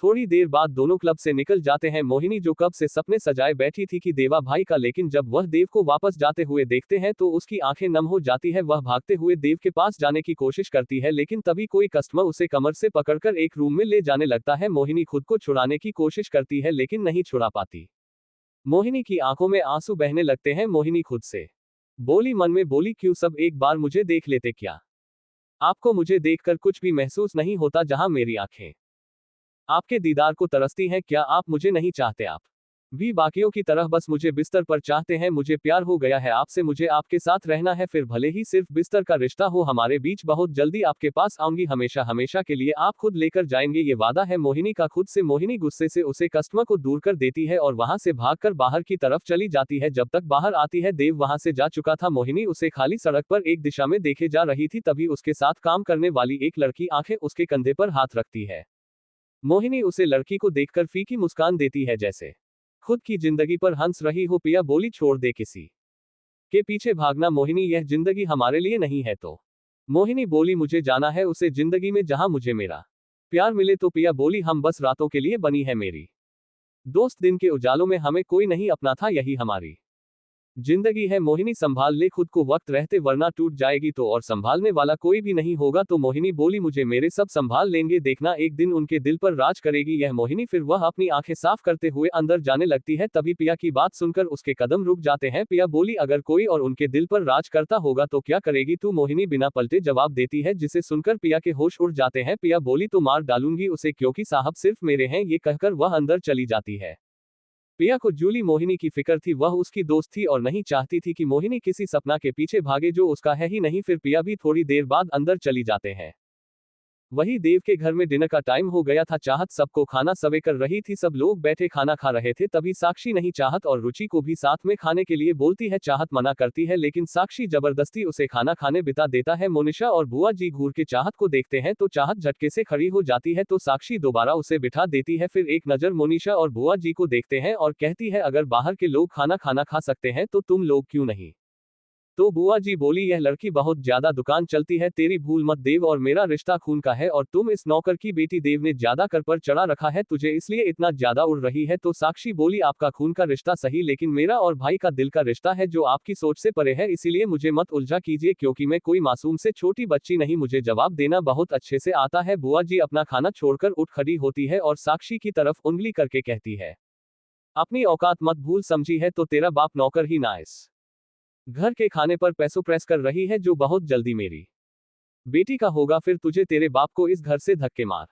थोड़ी देर बाद दोनों क्लब से निकल जाते हैं। मोहिनी जो कब से सपने सजाए बैठी थी कि देवा भाई का, लेकिन जब वह देव को वापस जाते हुए देखते हैं तो उसकी आंखें नम हो जाती है। वह भागते हुए देव के पास जाने की कोशिश करती है, लेकिन तभी कोई कस्टमर उसे कमर से पकड़कर एक रूम में ले जाने लगता है। मोहिनी खुद को छुड़ाने की कोशिश करती है, लेकिन नहीं छुड़ा पाती। मोहिनी की आंखों में आंसू बहने लगते हैं। मोहिनी खुद से बोली, मन में बोली, क्यों सब एक बार मुझे देख लेते, क्या आपको मुझे देखकर कुछ भी महसूस नहीं होता, जहां मेरी आंखें आपके दीदार को तरसती हैं, क्या आप मुझे नहीं चाहते, आप भी बाकियों की तरह बस मुझे बिस्तर पर चाहते हैं। मुझे प्यार हो गया है आपसे, मुझे आपके साथ रहना है, फिर भले ही सिर्फ बिस्तर का रिश्ता हो हमारे बीच, बहुत जल्दी आपके पास आऊंगी, हमेशा हमेशा के लिए आप खुद लेकर जाएंगे, ये वादा है मोहिनी का खुद से। मोहिनी गुस्से से उसे कस्टमर को दूर कर देती है और वहां से भागकर बाहर की तरफ चली जाती है। जब तक बाहर आती है देव वहां से जा चुका था। मोहिनी उसे खाली सड़क पर एक दिशा में देखे जा रही थी, तभी उसके साथ काम करने वाली एक लड़की आंखें उसके कंधे पर हाथ रखती है। मोहिनी उसे लड़की को देखकर फीकी मुस्कान देती है, जैसे खुद की जिंदगी पर हंस रही हो। पिया बोली, छोड़ दे किसी के पीछे भागना मोहिनी, यह जिंदगी हमारे लिए नहीं है। तो मोहिनी बोली, मुझे जाना है उसे जिंदगी में जहां मुझे मेरा प्यार मिले। तो पिया बोली, हम बस रातों के लिए बनी है मेरी दोस्त, दिन के उजालों में हमें कोई नहीं अपना था, यही हमारी जिंदगी है। मोहिनी, संभाल ले खुद को वक्त रहते, वरना टूट जाएगी तो, और संभालने वाला कोई भी नहीं होगा। तो मोहिनी बोली, मुझे मेरे सब संभाल लेंगे, देखना एक दिन उनके दिल पर राज करेगी यह मोहिनी। फिर वह अपनी आंखें साफ करते हुए अंदर जाने लगती है, तभी पिया की बात सुनकर उसके कदम रुक जाते हैं। पिया बोली, अगर कोई और उनके दिल पर राज करता होगा तो क्या करेगी तू। मोहिनी बिना पलटे जवाब देती है, जिसे सुनकर पिया के होश उड़ जाते हैं। पिया बोली, तो मार डालूंगी उसे, क्योंकि साहब सिर्फ मेरे हैं, ये कहकर वह अंदर चली जाती है। पिया को जूली मोहिनी की फिक्र थी, वह उसकी दोस्त थी और नहीं चाहती थी कि मोहिनी किसी सपना के पीछे भागे जो उसका है ही नहीं। फिर पिया भी थोड़ी देर बाद अंदर चली जाते हैं। वही देव के घर में डिनर का टाइम हो गया था। चाहत सबको खाना सर्व कर रही थी, सब लोग बैठे खाना खा रहे थे, तभी साक्षी नहीं चाहत और रुचि को भी साथ में खाने के लिए बोलती है। चाहत मना करती है, लेकिन साक्षी जबरदस्ती उसे खाना खाने बिता देता है। मोनिशा और बुआ जी घूर के चाहत को देखते हैं तो चाहत झटके से खड़ी हो जाती है, तो साक्षी दोबारा उसे बिठा देती है। फिर एक नजर मोनिशा और बुआ जी को देखते हैं और कहती है, अगर बाहर के लोग खाना खा सकते हैं तो तुम लोग क्यों नहीं। तो बुआ जी बोली, यह लड़की बहुत ज्यादा दुकान चलती है, तेरी भूल मत देव, और मेरा रिश्ता खून का है, और तुम इस नौकर की बेटी, देव ने ज्यादा कर पर चढ़ा रखा है तुझे, इसलिए इतना ज्यादा उड़ रही है। तो साक्षी बोली, आपका खून का रिश्ता सही, लेकिन मेरा और भाई का दिल का रिश्ता है जो आपकी सोच से परे है, इसीलिए मुझे मत उलझा कीजिए, क्योंकि मैं कोई मासूम से छोटी बच्ची नहीं, मुझे जवाब देना बहुत अच्छे से आता है। बुआ जी अपना खाना छोड़कर उठ खड़ी होती है और साक्षी की तरफ उंगली करके कहती है, अपनी औकात मत भूल, समझी है, तो तेरा बाप नौकर ही ना इस घर के खाने पर पैसों प्रेस कर रही है जो बहुत जल्दी मेरी बेटी का होगा, फिर तुझे तेरे बाप को इस घर से धक्के मार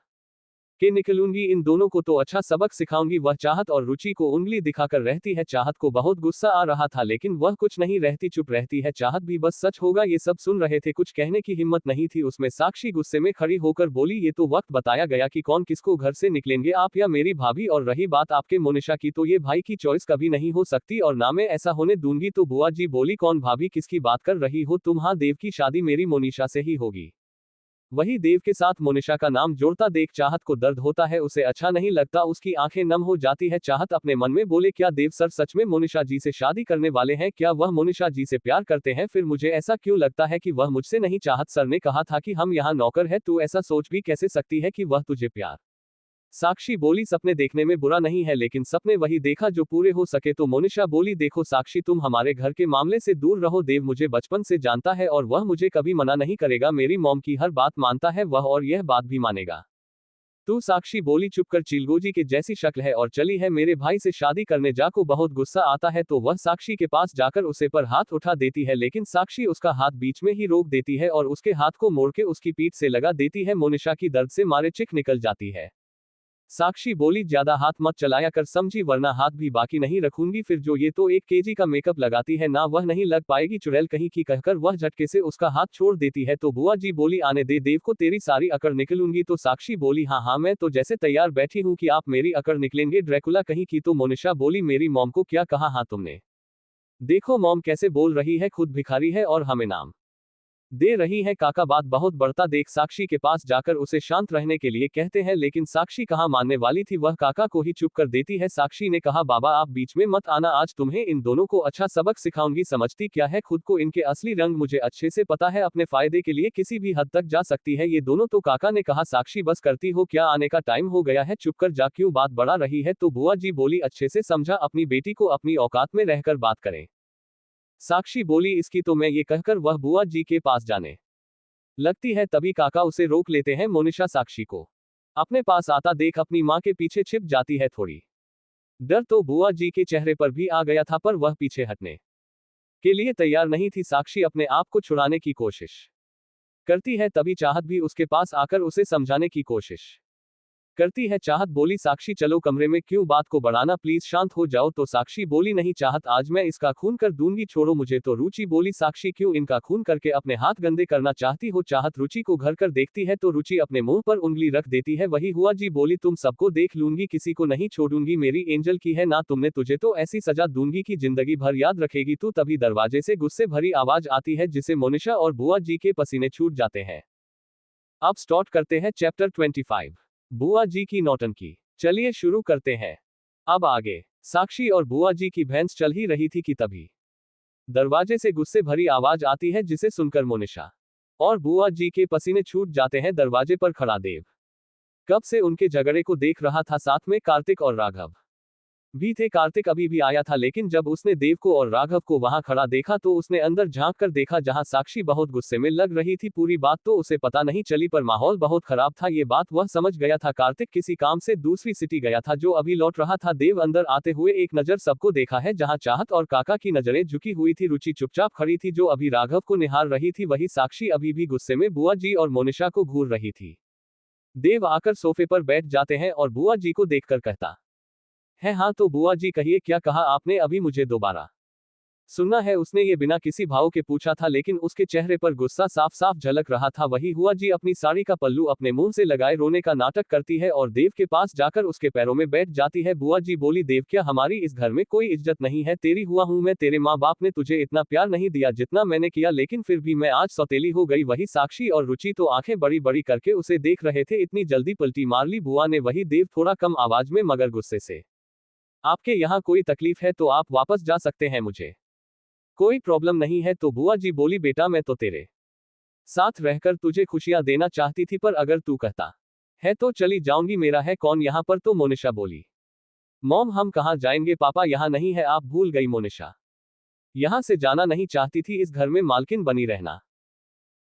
के निकलूंगी। इन दोनों को तो अच्छा सबक सिखाऊंगी। वह चाहत और रुचि को उंगली दिखाकर रहती है। चाहत को बहुत गुस्सा आ रहा था लेकिन वह कुछ नहीं रहती, चुप रहती है। चाहत भी बस सच होगा ये सब सुन रहे थे, कुछ कहने की हिम्मत नहीं थी उसमें। साक्षी गुस्से में खड़ी होकर बोली, ये तो वक्त बताया गया कि कौन किसको घर से निकलेंगे, आप या मेरी भाभी। और रही बात आपके मोनिशा की, तो ये भाई की चॉइस कभी नहीं हो सकती और ना मैं ऐसा होने दूंगी। तो बुआ जी बोली, कौन भाभी, किसकी बात कर रही हो तुम? हाँ, देव की शादी मेरी मोनिशा से ही होगी। वही देव के साथ मोनिशा का नाम जोड़ता देख चाहत को दर्द होता है, उसे अच्छा नहीं लगता, उसकी आंखें नम हो जाती है। चाहत अपने मन में बोले, क्या देव सर सच में मोनिशा जी से शादी करने वाले हैं? क्या वह मोनिशा जी से प्यार करते हैं? फिर मुझे ऐसा क्यों लगता है कि वह मुझसे नहीं। चाहत सर ने कहा था कि हम यहाँ नौकर है, तू ऐसा सोच भी कैसे सकती है कि वह तुझे प्यार। साक्षी बोली, सपने देखने में बुरा नहीं है लेकिन सपने वही देखा जो पूरे हो सके। तो मोनिशा बोली, देखो साक्षी, तुम हमारे घर के मामले से दूर रहो। देव मुझे बचपन से जानता है और वह मुझे कभी मना नहीं करेगा। मेरी मॉम की हर बात मानता है वह, और यह बात भी मानेगा। तू साक्षी बोली, चुप कर, चिलगोजी के जैसी शक्ल है और चली है मेरे भाई से शादी करने। जा को बहुत गुस्सा आता है तो वह साक्षी के पास जाकर उसे पर हाथ उठा देती है लेकिन साक्षी उसका हाथ बीच में ही रोक देती है और उसके हाथ को मोड़ के उसकी पीठ से लगा देती है। मोनिशा की दर्द से मारे चिख निकल जाती है। साक्षी बोली, ज्यादा हाथ मत चलाया कर समझी, वरना हाथ भी बाकी नहीं रखूंगी। फिर जो ये तो 1 kg का मेकअप लगाती है ना, वह नहीं लग पाएगी, चुड़ैल कहीं की, कहकर वह झटके से उसका हाथ छोड़ देती है। तो बुआ जी बोली, आने दे देव को, तेरी सारी अकड़ निकलूंगी। तो साक्षी बोली, हाँ हाँ, मैं तो जैसे तैयार बैठी हूँ कि आप मेरी अकड़ निकलेंगे, ड्रैकुला कहीं की। तो मोनिशा बोली, मेरी मॉम को क्या कहा? हाँ तुमने देखो मॉम कैसे बोल रही है, खुद भिखारी है और हमें नाम दे रही है। काका बात बहुत बढ़ता देख साक्षी के पास जाकर उसे शांत रहने के लिए कहते हैं लेकिन साक्षी कहाँ मानने वाली थी, वह काका को ही चुप कर देती है। साक्षी ने कहा, बाबा आप बीच में मत आना, आज तुम्हें इन दोनों को अच्छा सबक सिखाऊंगी। समझती क्या है खुद को? इनके असली रंग मुझे अच्छे से पता है, अपने फायदे के लिए किसी भी हद तक जा सकती है ये दोनों। तो काका ने कहा, साक्षी बस करती हो क्या, आने का टाइम हो गया है, चुप कर जा, क्यों बात बढ़ा रही है? तो बुआ जी बोली, अच्छे से समझा, अपनी बेटी को अपनी औकात में रहकर बात करें। साक्षी बोली, इसकी तो मैं, ये कहकर वह बुआ जी के पास जाने लगती है तभी काका उसे रोक लेते हैं। मोनिशा साक्षी को अपने पास आता देख अपनी मां के पीछे छिप जाती है। थोड़ी डर तो बुआ जी के चेहरे पर भी आ गया था पर वह पीछे हटने के लिए तैयार नहीं थी। साक्षी अपने आप को छुड़ाने की कोशिश करती है तभी चाहत भी उसके पास आकर उसे समझाने की कोशिश करती है। चाहत बोली, साक्षी चलो कमरे में, क्यों बात को बढ़ाना, प्लीज शांत हो जाओ। तो साक्षी बोली, नहीं चाहत, आज मैं इसका खून कर दूंगी, छोड़ो मुझे। तो रुचि बोली, साक्षी क्यों इनका खून करके अपने हाथ गंदे करना चाहती हो? चाहत रुचि को घर कर देखती है तो रुचि अपने मुंह पर उंगली रख देती है। वही हुआ जी बोली, तुम सबको देख लूंगी, किसी को नहीं छोड़ूंगी, मेरी एंजल की है ना तुमने, तुझे तो ऐसी सजा दूंगी कि जिंदगी भर याद रखेगी तू। तभी दरवाजे से गुस्से भरी आवाज आती है जिसे मोनिशा और बुआ जी के पसीने छूट जाते हैं। अब स्टार्ट करते हैं चैप्टर 25, बुआ जी की नौटंकी। चलिए शुरू करते हैं। अब आगे साक्षी और बुआ जी की भैंस चल ही रही थी कि तभी दरवाजे से गुस्से भरी आवाज आती है जिसे सुनकर मोनिशा और बुआ जी के पसीने छूट जाते हैं। दरवाजे पर खड़ा देव कब से उनके झगड़े को देख रहा था, साथ में कार्तिक और राघव भी थे। कार्तिक अभी भी आया था लेकिन जब उसने देव को और राघव को वहां खड़ा देखा तो उसने अंदर झांक कर देखा जहां साक्षी बहुत गुस्से में लग रही थी। पूरी बात तो उसे पता नहीं चली पर माहौल बहुत खराब था, ये बात वह समझ गया था। कार्तिक किसी काम से दूसरी सिटी गया था जो अभी लौट रहा था। देव अंदर आते हुए एक नजर सबको देखा है, जहां चाहत और काका की नजरें झुकी हुई थी। रुचि चुपचाप खड़ी थी जो अभी राघव को निहार रही थी, वही साक्षी अभी भी गुस्से में बुआ जी और मोनिशा को घूर रही थी। देव आकर सोफे पर बैठ जाते हैं और बुआ जी को देखकर कहता है, हाँ तो बुआ जी कहिए, क्या कहा आपने? अभी मुझे दोबारा सुनना है। उसने ये बिना किसी भाव के पूछा था लेकिन उसके चेहरे पर गुस्सा साफ साफ झलक रहा था। वही हुआ जी अपनी साड़ी का पल्लू अपने मुंह से लगाए रोने का नाटक करती है और देव के पास जाकर उसके पैरों में बैठ जाती है। बुआ जी बोली, देव क्या हमारी इस घर में कोई इज्जत नहीं है? तेरी हुआ हूं मैं, तेरे माँ बाप ने तुझे इतना प्यार नहीं दिया जितना मैंने किया, लेकिन फिर भी मैं आज सौतेली हो गई। वही साक्षी और रुचि तो आंखें बड़ी बड़ी करके उसे देख रहे थे। इतनी जल्दी पलटी मार ली बुआ ने? वही देव थोड़ा कम आवाज में मगर गुस्से से, आपके यहाँ कोई तकलीफ है तो आप वापस जा सकते हैं, मुझे कोई प्रॉब्लम नहीं है। तो बुआ जी बोली, बेटा मैं तो तेरे साथ रहकर तुझे खुशियां देना चाहती थी पर अगर तू कहता है तो चली जाऊंगी, मेरा है कौन यहाँ पर? तो मोनिशा बोली, मॉम हम कहाँ जाएंगे, पापा यहाँ नहीं है, आप भूल गई? मोनिशा यहाँ से जाना नहीं चाहती थी, इस घर में मालकिन बनी रहना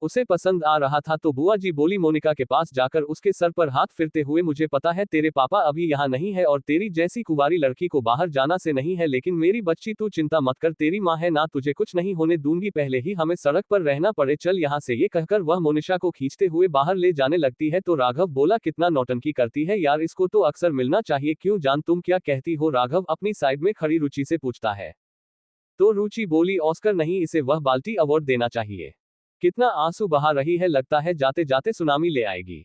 उसे पसंद आ रहा था तो बुआ जी बोली मोनिका के पास जाकर उसके सर पर हाथ फिरते हुए, मुझे पता है तेरे पापा अभी यहाँ नहीं है और तेरी जैसी कुंवारी लड़की को बाहर जाना से नहीं है, लेकिन मेरी बच्ची तू चिंता मत कर, तेरी माँ है ना, तुझे कुछ नहीं होने दूंगी, भले ही हमें सड़क पर रहना पड़े, चल यहाँ से। ये कहकर वह मोनिशा को खींचते हुए बाहर ले जाने लगती है तो राघव बोला कितना नौटंकी करती है यार, इसको तो अक्सर मिलना चाहिए। क्यों जान तुम क्या कहती हो, राघव अपनी साइड में खड़ी रुचि से पूछता है। तो रुचि बोली ऑस्कर नहीं, इसे वह बाल्टी अवार्ड देना चाहिए। कितना आंसू बहा रही है, लगता है जाते जाते सुनामी ले आएगी।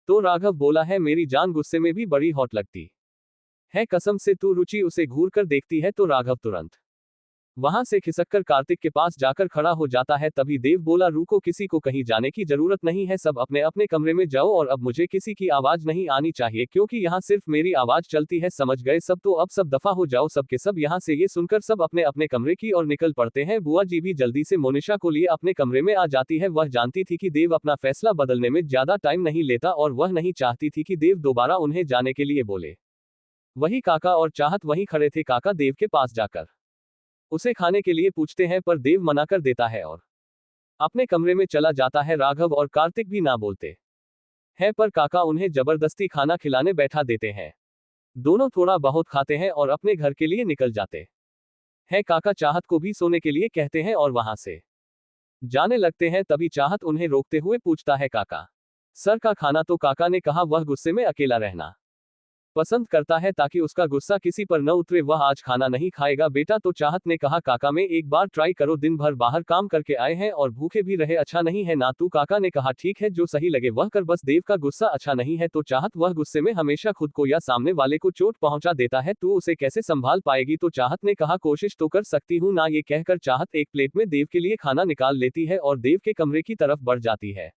तो राघव बोला है मेरी जान गुस्से में भी बड़ी हॉट लगती है कसम से, तू। रुचि उसे घूर कर देखती है तो राघव तुरंत वहां से खिसककर कार्तिक के पास जाकर खड़ा हो जाता है। तभी देव बोला रुको, किसी को कहीं जाने की जरूरत नहीं है, सब अपने अपने कमरे में जाओ और अब मुझे किसी की आवाज नहीं आनी चाहिए क्योंकि यहाँ सिर्फ मेरी आवाज चलती है, समझ गए सब? तो अब सब दफा हो जाओ सबके सब यहाँ से। ये सुनकर सब अपने अपने कमरे की ओर निकल पड़ते हैं। बुआ जी भी जल्दी से मोनिशा को लिए अपने कमरे में आ जाती है। वह जानती थी कि देव अपना फैसला बदलने में ज्यादा टाइम नहीं लेता और वह नहीं चाहती थी कि देव दोबारा उन्हें जाने के लिए बोले। वही काका और चाहत वहीं खड़े थे। काका देव के पास जाकर उसे खाने के लिए पूछते हैं पर देव मना कर देता है और अपने कमरे में चला जाता है। राघव और कार्तिक भी ना बोलते हैं पर काका उन्हें जबरदस्ती खाना खिलाने बैठा देते हैं। दोनों थोड़ा बहुत खाते हैं और अपने घर के लिए निकल जाते हैं। काका चाहत को भी सोने के लिए कहते हैं और वहां से जाने लगते हैं। तभी चाहत उन्हें रोकते हुए पूछता है काका सर का खाना? तो काका ने कहा वह गुस्से में अकेला रहना पसंद करता है ताकि उसका गुस्सा किसी पर न उतरे, वह आज खाना नहीं खाएगा बेटा। तो चाहत ने कहा काका में एक बार ट्राई करो, दिन भर बाहर काम करके आए हैं और भूखे भी रहे, अच्छा नहीं है ना? तू काका ने कहा ठीक है, जो सही लगे वह कर, बस देव का गुस्सा अच्छा नहीं है। तो चाहत वह गुस्से में हमेशा खुद को या सामने वाले को चोट पहुंचा देता है, तू उसे कैसे संभाल पाएगी? तो चाहत ने कहा कोशिश तो कर सकती हूँ ना। ये कहकर चाहत एक प्लेट में देव के लिए खाना निकाल लेती है और देव के कमरे की तरफ बढ़ जाती है।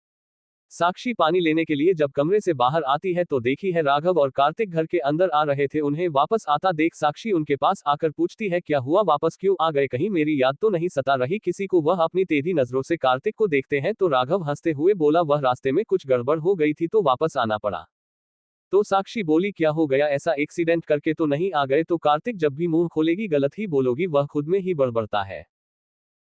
साक्षी पानी लेने के लिए जब कमरे से बाहर आती है तो देखी है राघव और कार्तिक घर के अंदर आ रहे थे। उन्हें वापस आता देख साक्षी उनके पास आकर पूछती है क्या हुआ, वापस क्यों आ गए, कहीं मेरी याद तो नहीं सता रही किसी को? वह अपनी तेजी नजरों से कार्तिक को देखते हैं तो राघव हंसते हुए बोला वह रास्ते में कुछ गड़बड़ हो गई थी तो वापस आना पड़ा। तो साक्षी बोली क्या हो गया, ऐसा एक्सीडेंट करके तो नहीं आ गए? तो कार्तिक जब भी मुंह खोलेगी गलत ही बोलोगी, वह खुद में ही बड़बड़ता है।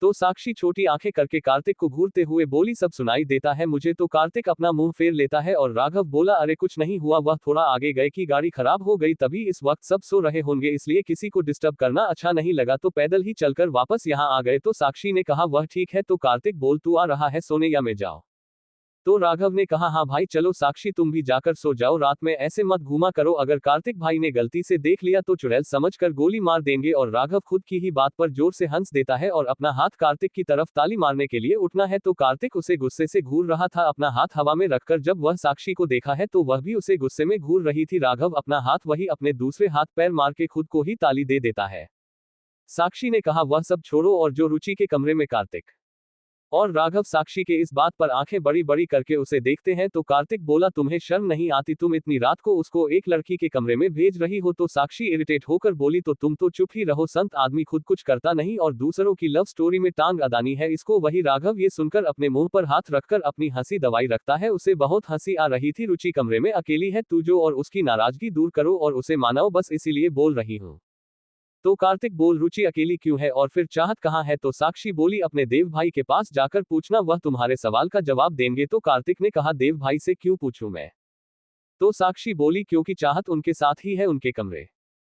तो साक्षी छोटी आंखें करके कार्तिक को घूरते हुए बोली सब सुनाई देता है मुझे। तो कार्तिक अपना मुंह फेर लेता है और राघव बोला अरे कुछ नहीं हुआ, वह थोड़ा आगे गए कि गाड़ी खराब हो गई, तभी इस वक्त सब सो रहे होंगे इसलिए किसी को डिस्टर्ब करना अच्छा नहीं लगा तो पैदल ही चलकर वापस यहाँ आ गए। तो साक्षी ने कहा वह ठीक है। तो कार्तिक बोल तू आ रहा है सोने या मैं जाऊं? तो राघव ने कहा हाँ भाई चलो साक्षी तुम भी जाकर सो जाओ, रात में ऐसे मत घूमा करो, अगर कार्तिक भाई ने गलती से देख लिया तो चुड़ैल समझकर गोली मार देंगे। और राघव खुद की ही बात पर जोर से हंस देता है और अपना हाथ कार्तिक की तरफ ताली मारने के लिए उठना है तो कार्तिक उसे गुस्से से घूर रहा था अपना हाथ हवा में रखकर। जब वह साक्षी को देखा है तो वह भी उसे गुस्से में घूर रही थी। राघव अपना हाथ वही अपने दूसरे हाथ पैर मार के खुद को ही ताली दे देता है। साक्षी ने कहा वह सब छोड़ो और जो रुचि के कमरे में कार्तिक और राघव साक्षी के इस बात पर आंखें बड़ी बड़ी करके उसे देखते हैं तो कार्तिक बोला तुम्हें शर्म नहीं आती, तुम इतनी रात को उसको एक लड़की के कमरे में भेज रही हो? तो साक्षी इरिटेट होकर बोली तो तुम तो चुप ही रहो, संत आदमी खुद कुछ करता नहीं और दूसरों की लव स्टोरी में टांग अदानी है इसको। वही राघव ये सुनकर अपने मुंह पर हाथ रखकर अपनी हंसी दवाई रखता है। उसे बहुत हंसी आ रही थी, रुचि कमरे में अकेली है, तू जो और उसकी नाराजगी दूर करो और उसे मानाओ, बस इसीलिए बोल रही हूँ। तो कार्तिक बोल रुचि अकेली क्यों है और फिर चाहत कहाँ है? तो साक्षी बोली अपने देव भाई के पास जाकर पूछना, वह तुम्हारे सवाल का जवाब देंगे। तो कार्तिक ने कहा देव भाई से क्यों पूछूं मैं? तो साक्षी बोली क्योंकि चाहत उनके साथ ही है, उनके कमरे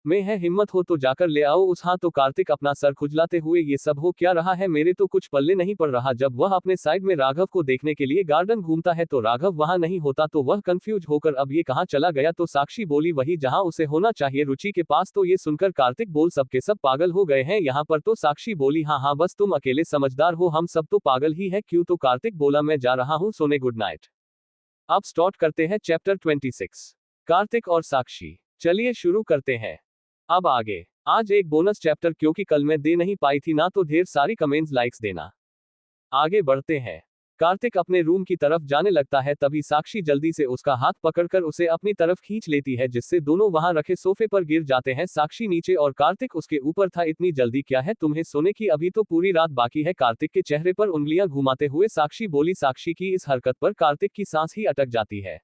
में है, हिम्मत हो तो जाकर ले आओ उस। हाँ तो कार्तिक अपना सर खुजलाते हुए ये सब हो क्या रहा है, मेरे तो कुछ पल्ले नहीं पड़ रहा। जब वह अपने साइड में राघव को देखने के लिए गार्डन घूमता है तो राघव वहां नहीं होता तो वह कंफ्यूज होकर अब ये कहाँ चला गया? तो साक्षी बोली वही जहां उसे होना चाहिए, रुचि के पास। तो ये सुनकर कार्तिक बोल सबके सब पागल हो गए हैं यहाँ पर? तो साक्षी बोली हाँ हाँ बस तुम अकेले समझदार हो, हम सब तो पागल ही है। क्यों? तो कार्तिक बोला मैं जा रहा हूँ सोने, गुड नाइट। अब स्टार्ट करते हैं चैप्टर 26 कार्तिक और साक्षी। चलिए शुरू करते हैं अब आगे। आज एक बोनस चैप्टर क्योंकि कल मैं दे नहीं पाई थी ना, तो ढेर सारी कमेंट्स लाइक्स देना। आगे बढ़ते हैं। कार्तिक अपने रूम की तरफ जाने लगता है तभी साक्षी जल्दी से उसका हाथ पकड़कर उसे अपनी तरफ खींच लेती है जिससे दोनों वहां रखे सोफे पर गिर जाते हैं। साक्षी नीचे और कार्तिक उसके ऊपर था। इतनी जल्दी क्या है तुम्हें सोने की, अभी तो पूरी रात बाकी है। कार्तिक के चेहरे पर उंगलियां घुमाते हुए साक्षी बोली। साक्षी की इस हरकत पर कार्तिक की सांस ही अटक जाती है।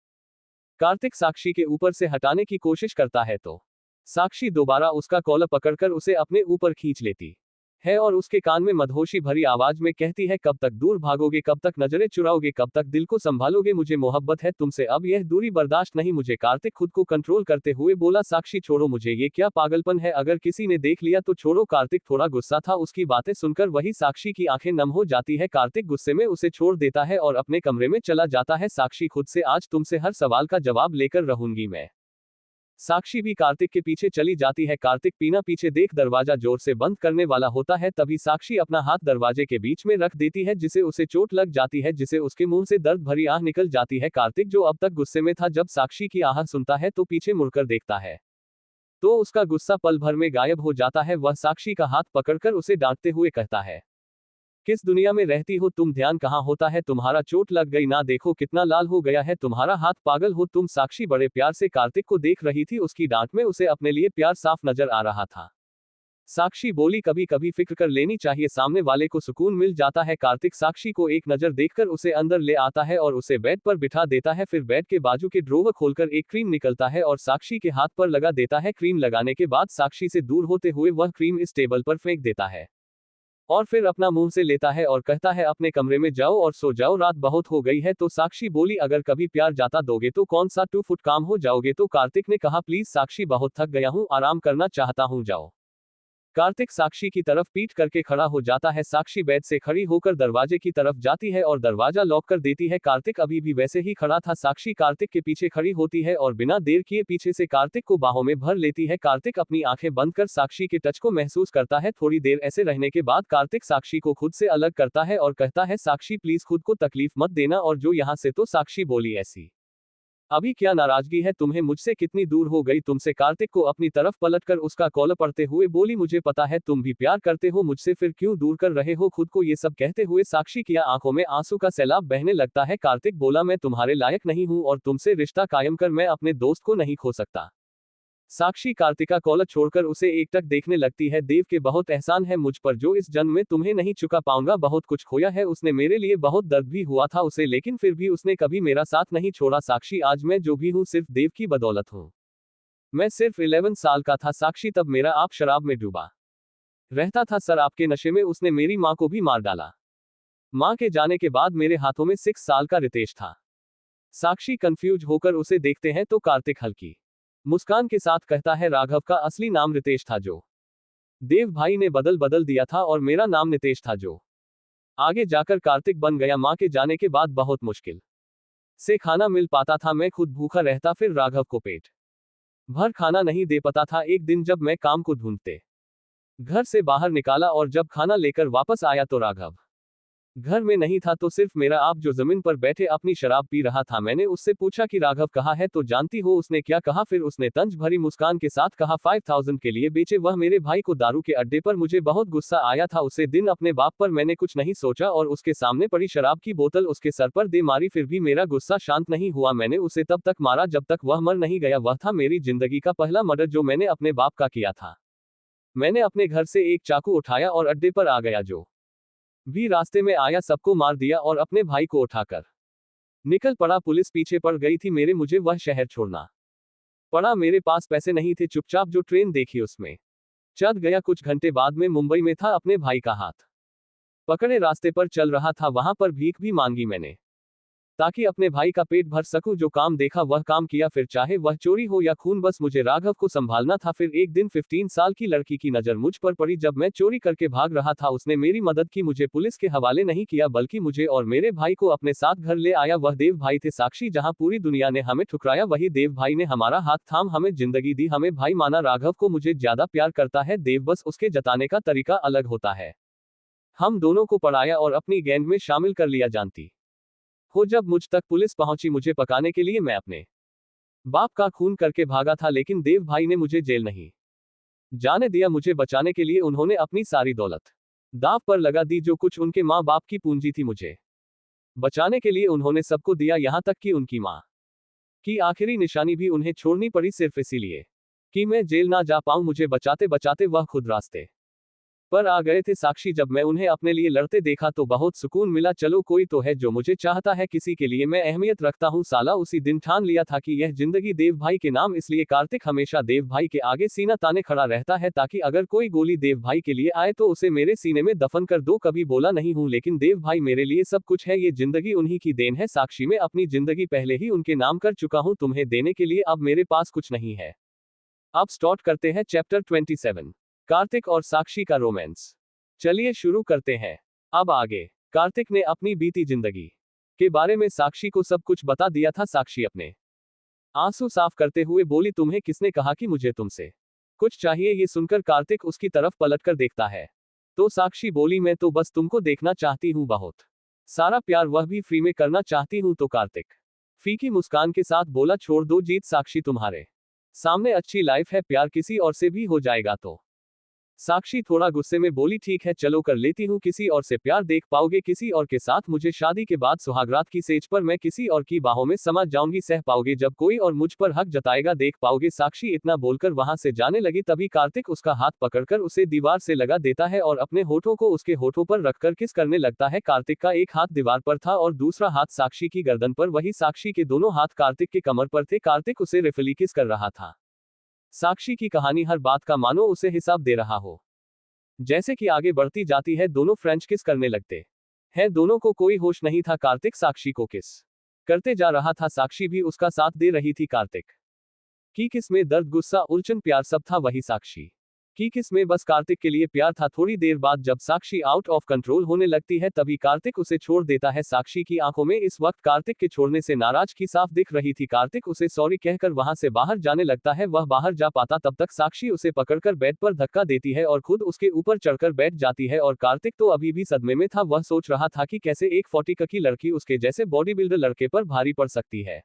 कार्तिक साक्षी के ऊपर से हटाने की कोशिश करता है तो साक्षी दोबारा उसका कॉलर पकड़कर उसे अपने ऊपर खींच लेती है और उसके कान में मदहोशी भरी आवाज में कहती है, कब तक दूर भागोगे, कब तक नजरें चुराओगे, कब तक दिल को संभालोगे, मुझे मोहब्बत है तुमसे, अब यह दूरी बर्दाश्त नहीं मुझे। कार्तिक खुद को कंट्रोल करते हुए बोला, साक्षी छोड़ो मुझे, ये क्या पागलपन है, अगर किसी ने देख लिया तो छोड़ो। कार्तिक थोड़ा गुस्सा था, उसकी बातें सुनकर वही साक्षी की आंखें नम हो जाती है। कार्तिक गुस्से में उसे छोड़ देता है और अपने कमरे में चला जाता है। साक्षी खुद से, आज तुमसे हर सवाल का जवाब लेकर रहूंगी मैं। साक्षी भी कार्तिक के पीछे चली जाती है। कार्तिक पीना पीछे देख दरवाजा जोर से बंद करने वाला होता है, तभी साक्षी अपना हाथ दरवाजे के बीच में रख देती है, जिसे उसे चोट लग जाती है, जिसे उसके मुंह से दर्द भरी आह निकल जाती है। कार्तिक जो अब तक गुस्से में था, जब साक्षी की आह सुनता है तो पीछे मुड़कर देखता है तो उसका गुस्सा पल भर में गायब हो जाता है। वह साक्षी का हाथ पकड़कर उसे डांटते हुए कहता है, किस दुनिया में रहती हो तुम, ध्यान कहाँ होता है तुम्हारा, चोट लग गई ना, देखो कितना लाल हो गया है तुम्हारा हाथ, पागल हो तुम। साक्षी बड़े प्यार से कार्तिक को देख रही थी, उसकी डांट में उसे अपने लिए प्यार साफ नजर आ रहा था। साक्षी बोली, कभी कभी फिक्र कर लेनी चाहिए, सामने वाले को सुकून मिल जाता है। कार्तिक साक्षी को एक नजर देखकर उसे अंदर ले आता है और उसे बेड पर बिठा देता है, फिर बेड के बाजू के ड्रोवर खोलकर एक क्रीम निकलता है और साक्षी के हाथ पर लगा देता है। क्रीम लगाने के बाद साक्षी से दूर होते हुए वह क्रीम इस टेबल पर फेंक देता है और फिर अपना मुंह से लेता है और कहता है, अपने कमरे में जाओ और सो जाओ, रात बहुत हो गई है। तो साक्षी बोली, अगर कभी प्यार जाता दोगे तो कौन सा 2 फुट काम हो जाओगे। तो कार्तिक ने कहा, प्लीज साक्षी, बहुत थक गया हूं, आराम करना चाहता हूं, जाओ। कार्तिक साक्षी की तरफ पीठ करके खड़ा हो जाता है। साक्षी बेड से खड़ी होकर दरवाजे की तरफ जाती है और दरवाजा लॉक कर देती है। कार्तिक अभी भी वैसे ही खड़ा था। साक्षी कार्तिक के पीछे खड़ी होती है और बिना देर किए पीछे से कार्तिक को बाहों में भर लेती है। कार्तिक अपनी आंखें बंद कर साक्षी के टच को महसूस करता है। थोड़ी देर ऐसे रहने के बाद कार्तिक साक्षी को खुद से अलग करता है और कहता है, साक्षी प्लीज खुद को तकलीफ मत देना और जो यहाँ से। तो साक्षी बोली, ऐसी अभी क्या नाराजगी है तुम्हें मुझसे, कितनी दूर हो गई तुमसे। कार्तिक को अपनी तरफ पलटकर उसका कॉलर पड़ते हुए बोली, मुझे पता है तुम भी प्यार करते हो मुझसे, फिर क्यों दूर कर रहे हो खुद को। ये सब कहते हुए साक्षी की आंखों में आंसू का सैलाब बहने लगता है। कार्तिक बोला, मैं तुम्हारे लायक नहीं हूं और तुमसे रिश्ता कायम कर मैं अपने दोस्त को नहीं खो सकता। साक्षी कार्तिक का कॉलर छोड़कर उसे एकटक देखने लगती है। देव के बहुत एहसान है मुझ पर, जो इस जन्म में तुम्हें नहीं चुका पाऊंगा। बहुत कुछ खोया है उसने, मेरे लिए बहुत दर्द भी हुआ था उसे, लेकिन फिर भी उसने कभी मेरा साथ नहीं छोड़ा। साक्षी, आज मैं जो भी हूं सिर्फ देव की बदौलत हूं। मैं सिर्फ 11 साल का था साक्षी, तब मेरा आप शराब में डूबा रहता था सर, आपके नशे में उसने मेरी माँ को भी मार डाला। माँ के जाने के बाद मेरे हाथों में 6 साल का रितेश था। साक्षी कंफ्यूज होकर उसे देखते हैं तो कार्तिक हल्की मुस्कान के साथ कहता है, राघव का असली नाम रितेश था, जो देव भाई ने बदल दिया था, और मेरा नाम नितेश था, जो आगे जाकर कार्तिक बन गया। माँ के जाने के बाद बहुत मुश्किल से खाना मिल पाता था, मैं खुद भूखा रहता, फिर राघव को पेट भर खाना नहीं दे पाता था। एक दिन जब मैं काम को ढूंढते घर से बाहर निकाला और जब खाना लेकर वापस आया तो राघव घर में नहीं था, तो सिर्फ मेरा आप, जो जमीन पर बैठे अपनी शराब पी रहा था। मैंने उससे पूछा कि राघव कहाँ है, तो जानती हो उसने क्या कहा। फिर उसने तंज भरी मुस्कान के साथ कहा, 5000 के लिए बेचे वह मेरे भाई को दारू के अड्डे पर। मुझे बहुत गुस्सा आया था उसे दिन, अपने बाप पर मैंने कुछ नहीं सोचा और उसके सामने पड़ी शराब की बोतल उसके सर पर दे मारी, फिर भी मेरा गुस्सा शांत नहीं हुआ। मैंने उसे तब तक मारा जब तक वह मर नहीं गया। वह था मेरी जिंदगी का पहला मर्डर जो मैंने अपने बाप का किया था। मैंने अपने घर से एक चाकू उठाया और अड्डे पर आ गया, जो भी रास्ते में आया सबको मार दिया और अपने भाई को उठाकर निकल पड़ा। पुलिस पीछे पड़ गई थी मेरे, मुझे वह शहर छोड़ना पड़ा, मेरे पास पैसे नहीं थे, चुपचाप जो ट्रेन देखी उसमें चढ़ गया। कुछ घंटे बाद में मुंबई में था, अपने भाई का हाथ पकड़े रास्ते पर चल रहा था, वहां पर भीख भी मांगी मैंने ताकि अपने भाई का पेट भर सकूं। जो काम देखा वह काम किया, फिर चाहे वह चोरी हो या खून, बस मुझे राघव को संभालना था। फिर एक दिन 15 साल की लड़की की नजर मुझ पर पड़ी जब मैं चोरी करके भाग रहा था। उसने मेरी मदद की, मुझे पुलिस के हवाले नहीं किया, बल्कि मुझे और मेरे भाई को अपने साथ घर ले आया। वह देव भाई थे साक्षी, जहां पूरी दुनिया ने हमें ठुकराया, वही देव भाई ने हमारा हाथ थाम हमें जिंदगी दी, हमें भाई माना। राघव को मुझे ज्यादा प्यार करता है देव, बस उसके जताने का तरीका अलग होता है। हम दोनों को पढ़ाया और अपनी गैंग में शामिल कर लिया। जानती हो जब मुझ तक पुलिस पहुंची मुझे पकाने के लिए, मैं अपने बाप का खून करके भागा था, लेकिन देव भाई ने मुझे जेल नहीं जाने दिया। मुझे बचाने के लिए उन्होंने अपनी सारी दौलत दांव पर लगा दी, जो कुछ उनके माँ बाप की पूंजी थी। मुझे बचाने के लिए उन्होंने सबको दिया, यहां तक कि उनकी माँ की आखिरी निशानी भी उन्हें छोड़नी पड़ी, सिर्फ इसीलिए कि मैं जेल ना जा पाऊं। मुझे बचाते बचाते वह खुद रास्ते पर आ गए थे साक्षी। जब मैं उन्हें अपने लिए लड़ते देखा तो बहुत सुकून मिला। चलो कोई तो है जो मुझे चाहता है, किसी के लिए मैं अहमियत रखता हूँ। साला उसी दिन ठान लिया था कि यह जिंदगी देव भाई के नाम, इसलिए कार्तिक हमेशा देव भाई के आगे सीना ताने खड़ा रहता है, ताकि अगर कोई गोली देव भाई के लिए आए तो उसे मेरे सीने में दफन कर दो। कभी बोला नहीं हूँ, लेकिन देव भाई मेरे लिए सब कुछ है, ये जिंदगी उन्हीं की देन है। साक्षी, मैं अपनी जिंदगी पहले ही उनके नाम कर चुका हूँ, तुम्हें देने के लिए अब मेरे पास कुछ नहीं है। अब स्टार्ट करते हैं चैप्टर 27, कार्तिक और साक्षी का रोमांस। चलिए शुरू करते हैं। अब आगे कार्तिक ने अपनी बीती जिंदगी के बारे में साक्षी को सब कुछ बता दिया था। साक्षी अपने आंसू साफ करते हुए बोली, तुम्हें किसने कहा कि मुझे तुमसे कुछ चाहिए? ये सुनकर कार्तिक उसकी तरफ पलटकर देखता है तो साक्षी बोली, मैं तो बस तुमको देखना चाहती हूँ, बहुत सारा प्यार, वह भी फ्री में करना चाहती हूँ। तो कार्तिक फीकी मुस्कान के साथ बोला, छोड़ दो जीत साक्षी, तुम्हारे सामने अच्छी लाइफ है, प्यार किसी और से भी हो जाएगा तो। साक्षी थोड़ा गुस्से में बोली, ठीक है चलो कर लेती हूँ, किसी और से प्यार देख पाओगे? किसी और के साथ मुझे शादी के बाद सुहागरात की सेज पर मैं किसी और की बाहों में समा जाऊंगी, सह पाओगे जब कोई और मुझ पर हक जताएगा, देख पाओगे? साक्षी इतना बोलकर वहां से जाने लगी, तभी कार्तिक उसका हाथ पकड़कर उसे दीवार से लगा देता है और अपने होठों को उसके होठों पर रखकर किस करने लगता है। कार्तिक का एक हाथ दीवार पर था और दूसरा हाथ साक्षी की गर्दन पर, वही साक्षी के दोनों हाथ कार्तिक के कमर पर थे। कार्तिक उसे रेफली किस कर रहा था। साक्षी की कहानी हर बात का मानो उसे हिसाब दे रहा हो। जैसे कि आगे बढ़ती जाती है दोनों फ्रेंच किस करने लगते हैं। दोनों को कोई होश नहीं था, कार्तिक साक्षी को किस करते जा रहा था, साक्षी भी उसका साथ दे रही थी। कार्तिक की किस में दर्द, गुस्सा, उलझन, प्यार सब था, वही साक्षी की किस में बस कार्तिक के लिए प्यार था। थोड़ी देर बाद जब साक्षी आउट ऑफ कंट्रोल होने लगती है तभी कार्तिक उसे छोड़ देता है। साक्षी की आंखों में इस वक्त कार्तिक के छोड़ने से नाराज की साफ दिख रही थी। कार्तिक उसे सॉरी कहकर वहां से बाहर जाने लगता है। वह बाहर जा पाता तब तक साक्षी उसे पकड़कर बेड पर धक्का देती है और खुद उसके ऊपर चढ़कर बैठ जाती है। और कार्तिक तो अभी भी सदमे में था, वह सोच रहा था कि कैसे एक 40 की लड़की उसके जैसे बॉडी बिल्डर लड़के पर भारी पड़ सकती है।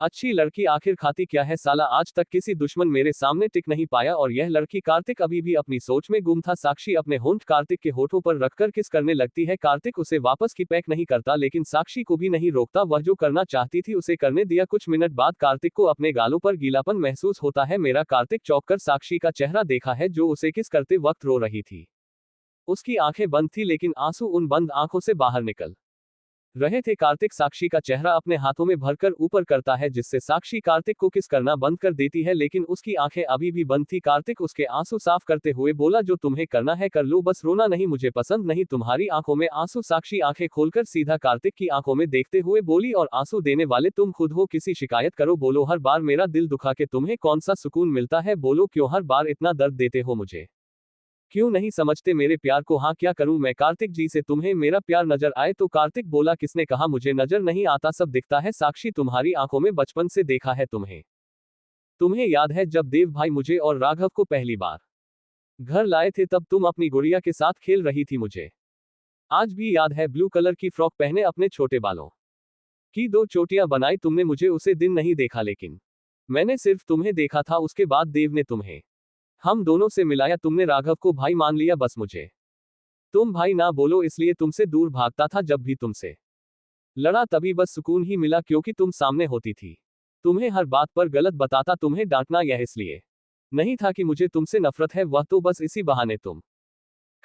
अच्छी लड़की आखिर खाती क्या है साला, आज तक किसी दुश्मन मेरे सामने टिक नहीं पाया और यह लड़की। कार्तिक अभी भी अपनी सोच में गुम था। साक्षी अपने होंठ कार्तिक के होठों पर रखकर किस करने लगती है। कार्तिक उसे वापस की पैक नहीं करता, लेकिन साक्षी को भी नहीं रोकता, वह जो करना चाहती थी उसे करने दिया। कुछ मिनट बाद कार्तिक को अपने गालों पर गीलापन महसूस होता है। मेरा कार्तिक चौंक कर साक्षी का चेहरा देखा है जो उसे किस करते वक्त रो रही थी। उसकी आंखें बंद थी लेकिन आंसू उन बंद आंखों से बाहर निकल रहे थे। कार्तिक साक्षी का चेहरा अपने हाथों में भरकर ऊपर करता है जिससे साक्षी कार्तिक को किस करना बंद कर देती है, लेकिन उसकी आंखें अभी भी बंद थी। कार्तिक उसके आंसू साफ करते हुए बोला, जो तुम्हें करना है कर लो, बस रोना नहीं, मुझे पसंद नहीं तुम्हारी आंखों में आंसू। साक्षी आंखें खोलकर सीधा कार्तिक की आंखों में देखते हुए बोली, और आंसू देने वाले तुम खुद हो, किसी शिकायत करो, बोलो हर बार मेरा दिल दुखा के तुम्हें कौन सा सुकून मिलता है, बोलो क्यों हर बार इतना दर्द देते हो मुझे, क्यों नहीं समझते मेरे प्यार को? हाँ क्या करूं मैं कार्तिक जी से तुम्हें मेरा प्यार नजर आए तो? कार्तिक बोला, किसने कहा मुझे नजर नहीं आता, सब दिखता है। साक्षी तुम्हारी आंखों में बचपन से देखा है तुम्हें याद है जब देव भाई मुझे और राघव को पहली बार घर लाए थे तब तुम अपनी गुड़िया के साथ खेल रही थी, मुझे आज भी याद है। ब्लू कलर की फ्रॉक पहने अपने छोटे बालों की 2 चोटियां बनाई तुमने, मुझे उसे दिन नहीं देखा लेकिन मैंने सिर्फ तुम्हें देखा था। उसके बाद देव ने तुम्हें हम दोनों से मिलाया, तुमने राघव को भाई मान लिया, बस मुझे तुम भाई ना बोलो इसलिए तुमसे दूर भागता था। जब भी तुमसे लड़ा तभी बस सुकून ही मिला क्योंकि तुम सामने होती थी। तुम्हें हर बात पर गलत बताता, तुम्हें डांटना यह इसलिए नहीं था कि मुझे तुमसे नफरत है, वह तो बस इसी बहाने तुम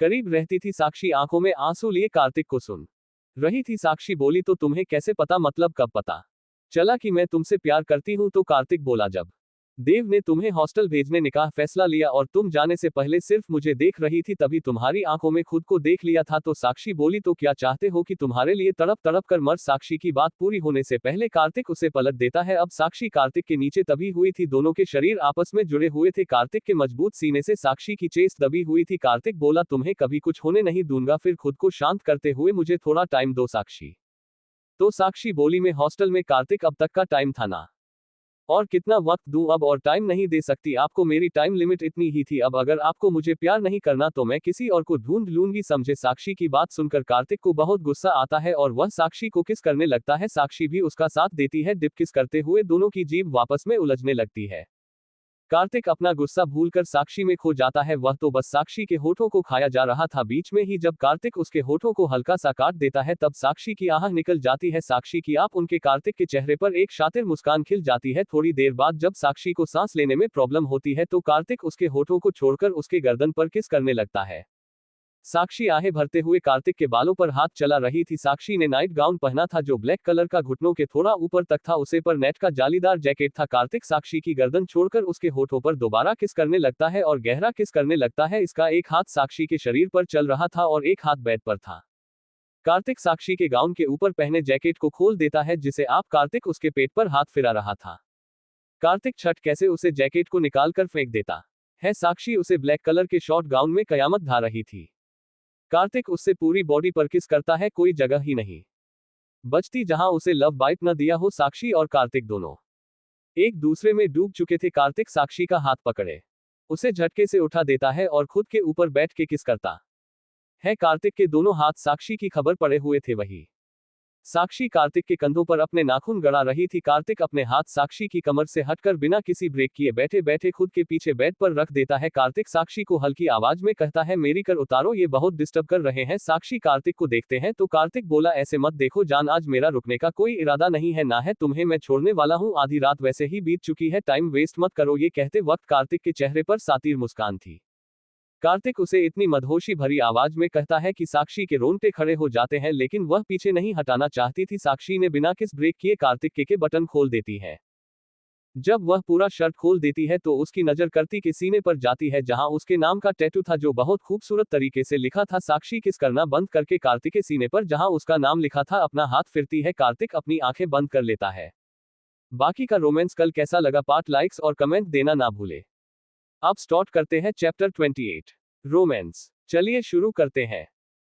करीब रहती थी। साक्षी आंखों में आंसू लिए कार्तिक को सुन रही थी। साक्षी बोली, तो तुम्हें कैसे पता, मतलब कब पता चला कि मैं तुमसे प्यार करती हूं? तो कार्तिक बोला, जब देव ने तुम्हें हॉस्टल भेजने निकाह फैसला लिया और तुम जाने से पहले सिर्फ मुझे देख रही थी, तभी तुम्हारी आंखों में खुद को देख लिया था। तो साक्षी बोली, तो क्या चाहते हो कि तुम्हारे लिए तड़प तड़प कर मर? साक्षी की बात पूरी होने से पहले कार्तिक उसे पलट देता है। अब साक्षी कार्तिक के नीचे तभी हुई थी, दोनों के शरीर आपस में जुड़े हुए थे। कार्तिक के मजबूत सीने से साक्षी की चेस्ट दबी हुई थी। कार्तिक बोला, तुम्हें कभी कुछ होने नहीं दूंगा। फिर खुद को शांत करते हुए, मुझे थोड़ा टाइम दो साक्षी। तो साक्षी बोली, मैं हॉस्टल में कार्तिक अब तक का टाइम था ना, और कितना वक्त दूं अब, और टाइम नहीं दे सकती आपको, मेरी टाइम लिमिट इतनी ही थी। अब अगर आपको मुझे प्यार नहीं करना तो मैं किसी और को ढूंढ लूंगी, समझे? साक्षी की बात सुनकर कार्तिक को बहुत गुस्सा आता है और वह साक्षी को किस करने लगता है। साक्षी भी उसका साथ देती है। डिप किस करते हुए दोनों की जीभ वापस में उलझने लगती है। कार्तिक अपना गुस्सा भूलकर साक्षी में खो जाता है, वह तो बस साक्षी के होठों को खाया जा रहा था। बीच में ही जब कार्तिक उसके होठों को हल्का सा काट देता है तब साक्षी की आह निकल जाती है। साक्षी की आप उनके कार्तिक के चेहरे पर एक शातिर मुस्कान खिल जाती है। थोड़ी देर बाद जब साक्षी को सांस लेने में प्रॉब्लम होती है तो कार्तिक उसके होठों को छोड़कर उसके गर्दन पर किस करने लगता है। साक्षी आहें भरते हुए कार्तिक के बालों पर हाथ चला रही थी। साक्षी ने नाइट गाउन पहना था जो ब्लैक कलर का घुटनों के थोड़ा ऊपर तक था, उसे पर नेट का जालीदार जैकेट था। कार्तिक साक्षी की गर्दन छोड़कर उसके होठों पर दोबारा किस करने लगता है और गहरा किस करने लगता है। इसका एक हाथ साक्षी के शरीर पर चल रहा था और एक हाथ बेड पर था। कार्तिक साक्षी के गाउन के ऊपर पहने जैकेट को खोल देता है जिसे आप कार्तिक उसके पेट पर हाथ फिरा रहा था। कार्तिक छठ कैसे उसे जैकेट को निकाल कर फेंक देता है। साक्षी उसे ब्लैक कलर के शॉर्ट गाउन में कयामत ढा रही थी। कार्तिक उससे पूरी बॉडी पर किस करता है, कोई जगह ही नहीं बचती जहां उसे लव बाइट न दिया हो। साक्षी और कार्तिक दोनों एक दूसरे में डूब चुके थे। कार्तिक साक्षी का हाथ पकड़े उसे झटके से उठा देता है और खुद के ऊपर बैठ के किस करता है। कार्तिक के दोनों हाथ साक्षी की खबर पड़े हुए थे। वही साक्षी कार्तिक के कंधों पर अपने नाखून गड़ा रही थी। कार्तिक अपने हाथ साक्षी की कमर से हटकर बिना किसी ब्रेक किए बैठे बैठे खुद के पीछे बेड पर रख देता है। कार्तिक साक्षी को हल्की आवाज में कहता है, मेरी कर उतारो, ये बहुत डिस्टर्ब कर रहे हैं। साक्षी कार्तिक को देखते हैं तो कार्तिक बोला, ऐसे मत देखो जान, आज मेरा रुकने का कोई इरादा नहीं है, ना है तुम्हें मैं छोड़ने वाला हूँ। आधी रात वैसे ही बीत चुकी है, टाइम वेस्ट मत करो। ये कहते वक्त कार्तिक के चेहरे पर सातीर मुस्कान थी। कार्तिक उसे इतनी मदहोशी भरी आवाज में कहता है कि साक्षी के रोंगटे खड़े हो जाते हैं, लेकिन वह पीछे नहीं हटाना चाहती थी। साक्षी ने बिना किस ब्रेक किए कार्तिक के बटन खोल देती है। जब वह पूरा शर्ट खोल देती है तो उसकी नजर कार्तिक के सीने पर जाती है जहां उसके नाम का टैटू था जो बहुत खूबसूरत तरीके से लिखा था। साक्षी किस करना बंद करके कार्तिक के सीने पर जहां उसका नाम लिखा था अपना हाथ फिरती है। कार्तिक अपनी आंखें बंद कर लेता है। बाकी का रोमांस कल कैसा लगा, पार्ट लाइक्स और कमेंट देना ना भूले। अब स्टार्ट करते हैं चैप्टर 28 रोमांस। चलिए शुरू करते हैं।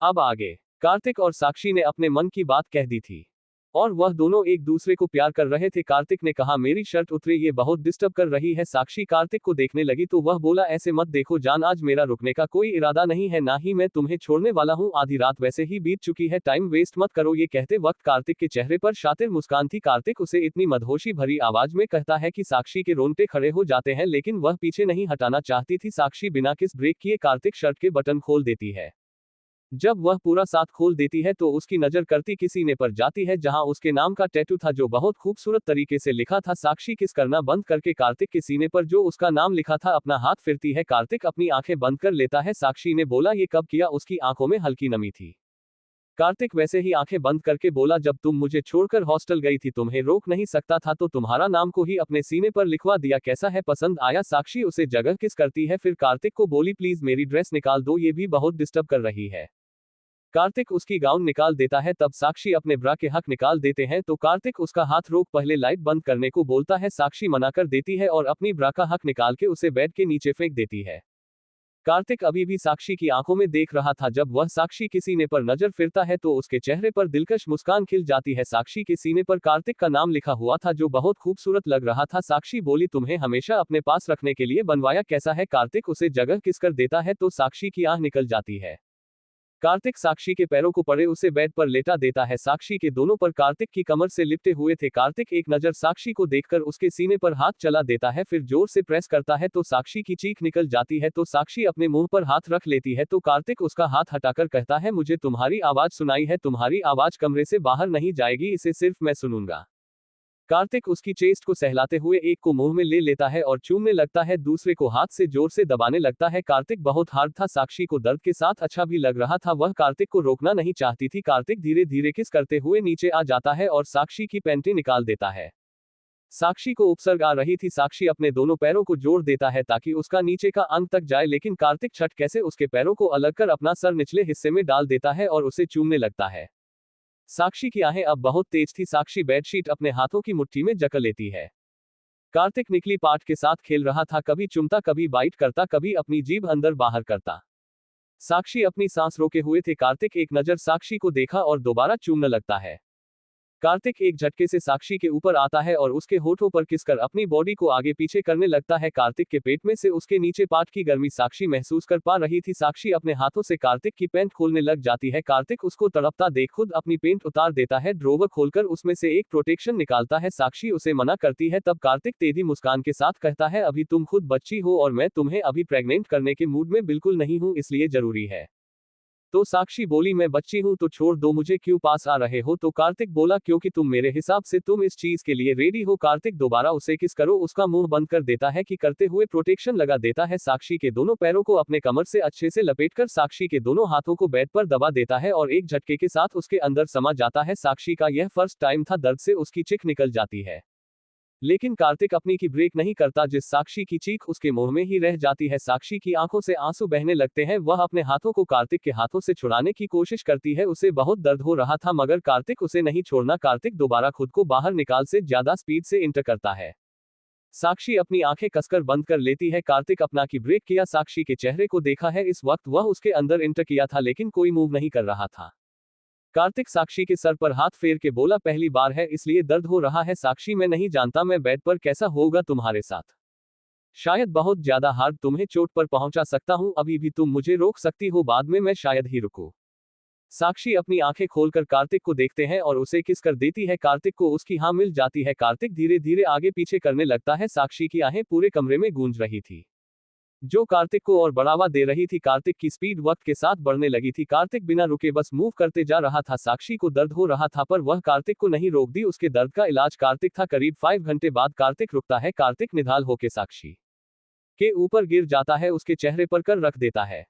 अब आगे कार्तिक और साक्षी ने अपने मन की बात कह दी थी और वह दोनों एक दूसरे को प्यार कर रहे थे। कार्तिक ने कहा, मेरी शर्ट उतरे, ये बहुत डिस्टर्ब कर रही है। साक्षी कार्तिक को देखने लगी तो वह बोला, ऐसे मत देखो जान, आज मेरा रुकने का कोई इरादा नहीं है, ना ही मैं तुम्हें छोड़ने वाला हूँ। आधी रात वैसे ही बीत चुकी है, टाइम वेस्ट मत करो। ये कहते वक्त कार्तिक के चेहरे पर शातिर मुस्कान थी। कार्तिक उसे इतनी मदहोशी भरी आवाज में कहता है कि साक्षी के रोंगटे खड़े हो जाते हैं, लेकिन वह पीछे नहीं हटाना चाहती थी। साक्षी बिना किस ब्रेक किए कार्तिक शर्ट के बटन खोल देती है। जब वह पूरा साथ खोल देती है तो उसकी नजर करती के सीने पर जाती है जहां उसके नाम का टैटू था जो बहुत खूबसूरत तरीके से लिखा था। साक्षी किस करना बंद करके कार्तिक के सीने पर जो उसका नाम लिखा था अपना हाथ फिरती है। कार्तिक अपनी आंखें बंद कर लेता है। साक्षी ने बोला, ये कब किया? उसकी आंखों में हल्की नमी थी। कार्तिक वैसे ही आंखें बंद करके बोला, जब तुम मुझे छोड़कर हॉस्टल गई थी, तुम्हें रोक नहीं सकता था तो तुम्हारा नाम को ही अपने सीने पर लिखवा दिया। कैसा है, पसंद आया? साक्षी उसे जगह किस करती है, फिर कार्तिक को बोली, प्लीज मेरी ड्रेस निकाल दो, ये भी बहुत डिस्टर्ब कर रही है। कार्तिक उसकी गाउन निकाल देता है, तब साक्षी अपने ब्रा के हक निकाल देते हैं तो कार्तिक उसका हाथ रोक पहले लाइट बंद करने को बोलता है। साक्षी मना कर देती है और अपनी ब्रा का हक निकाल के उसे बेड के नीचे फेंक देती है। कार्तिक अभी भी साक्षी की आंखों में देख रहा था। जब वह साक्षी के सीने पर नजर फिरता है तो उसके चेहरे पर दिलकश मुस्कान खिल जाती है। साक्षी के सीने पर कार्तिक का नाम लिखा हुआ था जो बहुत खूबसूरत लग रहा था। साक्षी बोली, तुम्हें हमेशा अपने पास रखने के लिए बनवाया, कैसा है? कार्तिक उसे जगह किस कर देता है तो साक्षी की आंख निकल जाती है। कार्तिक साक्षी के पैरों को पड़े उसे बेड पर लेटा देता है। साक्षी के दोनों पर कार्तिक की कमर से लिपटे हुए थे। कार्तिक एक नजर साक्षी को देखकर उसके सीने पर हाथ चला देता है, फिर जोर से प्रेस करता है तो साक्षी की चीख निकल जाती है तो साक्षी अपने मुंह पर हाथ रख लेती है तो कार्तिक उसका हाथ हटाकर कहता है, मुझे तुम्हारी आवाज सुनाई है, तुम्हारी आवाज कमरे से बाहर नहीं जाएगी, इसे सिर्फ मैं सुनूंगा। कार्तिक उसकी चेस्ट को सहलाते हुए एक को मुंह में ले लेता है और चूमने लगता है, दूसरे को हाथ से जोर से दबाने लगता है। कार्तिक बहुत हार्ड था, साक्षी को दर्द के साथ अच्छा भी लग रहा था। वह कार्तिक को रोकना नहीं चाहती थी। कार्तिक धीरे धीरे किस करते हुए नीचे आ जाता है और साक्षी की पैंटी निकाल देता है। साक्षी को उपसर्ग आ रही थी। साक्षी अपने दोनों पैरों को जोड़ देता है ताकि उसका नीचे का अंग तक जाए, लेकिन कार्तिक छट कैसे उसके पैरों को अलग कर अपना सर निचले हिस्से में डाल देता है और उसे चूमने लगता है। साक्षी की आहें अब बहुत तेज थी। साक्षी बेडशीट अपने हाथों की मुट्ठी में जकड़ लेती है। कार्तिक निकली पाट के साथ खेल रहा था, कभी चुमता, कभी बाइट करता, कभी अपनी जीभ अंदर बाहर करता। साक्षी अपनी सांस रोके हुए थे। कार्तिक एक नजर साक्षी को देखा और दोबारा चूमने लगता है। कार्तिक एक झटके से साक्षी के ऊपर आता है और उसके होठों पर किसकर अपनी बॉडी को आगे पीछे करने लगता है। कार्तिक के पेट में से उसके नीचे पाट की गर्मी साक्षी महसूस कर पा रही थी। साक्षी अपने हाथों से कार्तिक की पैंट खोलने लग जाती है। कार्तिक उसको तड़पता देख खुद अपनी पैंट उतार देता है, ड्रोवर खोलकर उसमें से एक प्रोटेक्शन निकालता है। साक्षी उसे मना करती है, तब कार्तिक तेजी मुस्कान के साथ कहता है, अभी तुम खुद बच्ची हो और मैं तुम्हें अभी प्रेग्नेंट करने के मूड में बिल्कुल नहीं हूं, इसलिए जरूरी है तो साक्षी बोली मैं बच्ची हूं तो छोड़ दो मुझे, क्यों पास आ रहे हो? तो कार्तिक बोला क्योंकि तुम मेरे हिसाब से तुम इस चीज के लिए रेडी हो। कार्तिक दोबारा उसे किस करो, उसका मुंह बंद कर देता है कि करते हुए प्रोटेक्शन लगा देता है। साक्षी के दोनों पैरों को अपने कमर से अच्छे से लपेटकर साक्षी के दोनों हाथों को बेड पर दबा देता है और एक झटके के साथ उसके अंदर समा जाता है। साक्षी का यह फर्स्ट टाइम था, दर्द से उसकी चीख निकल जाती है, लेकिन कार्तिक अपनी की ब्रेक नहीं करता। जिस साक्षी की चीख उसके मुंह में ही रह जाती है। साक्षी की आंखों से आंसू बहने लगते हैं। वह अपने हाथों को कार्तिक के हाथों से छुड़ाने की कोशिश करती है। उसे बहुत दर्द हो रहा था मगर कार्तिक उसे नहीं छोड़ना। कार्तिक दोबारा खुद को बाहर निकाल से ज्यादा स्पीड से इंटर करता है। साक्षी अपनी आंखें कसकर बंद कर लेती है। कार्तिक अपना की ब्रेक किया, साक्षी के चेहरे को देखा है। इस वक्त वह उसके अंदर इंटर किया था लेकिन कोई मूव नहीं कर रहा था। कार्तिक साक्षी के सर पर हाथ फेर के बोला पहली बार है इसलिए दर्द हो रहा है। साक्षी मैं नहीं जानता मैं बेड पर कैसा होगा तुम्हारे साथ, शायद बहुत ज्यादा हार्ड, तुम्हें चोट पर पहुंचा सकता हूं, अभी भी तुम मुझे रोक सकती हो, बाद में मैं शायद ही रुकूं। साक्षी अपनी आंखें खोलकर कार्तिक को देखते हैं और उसे किस कर देती है। कार्तिक को उसकी हाँ मिल जाती है। कार्तिक धीरे धीरे आगे पीछे करने लगता है। साक्षी की आहें पूरे कमरे में गूंज रही थी जो कार्तिक को और बढ़ावा दे रही थी। कार्तिक की स्पीड वक्त के साथ बढ़ने लगी थी। कार्तिक बिना रुके बस मूव करते जा रहा था। साक्षी को दर्द हो रहा था पर वह कार्तिक को नहीं रोक दी। उसके दर्द का इलाज कार्तिक था। करीब 5 घंटे बाद कार्तिक रुकता है। कार्तिक निढाल होके साक्षी के ऊपर गिर जाता है, उसके चेहरे पर कर रख देता है।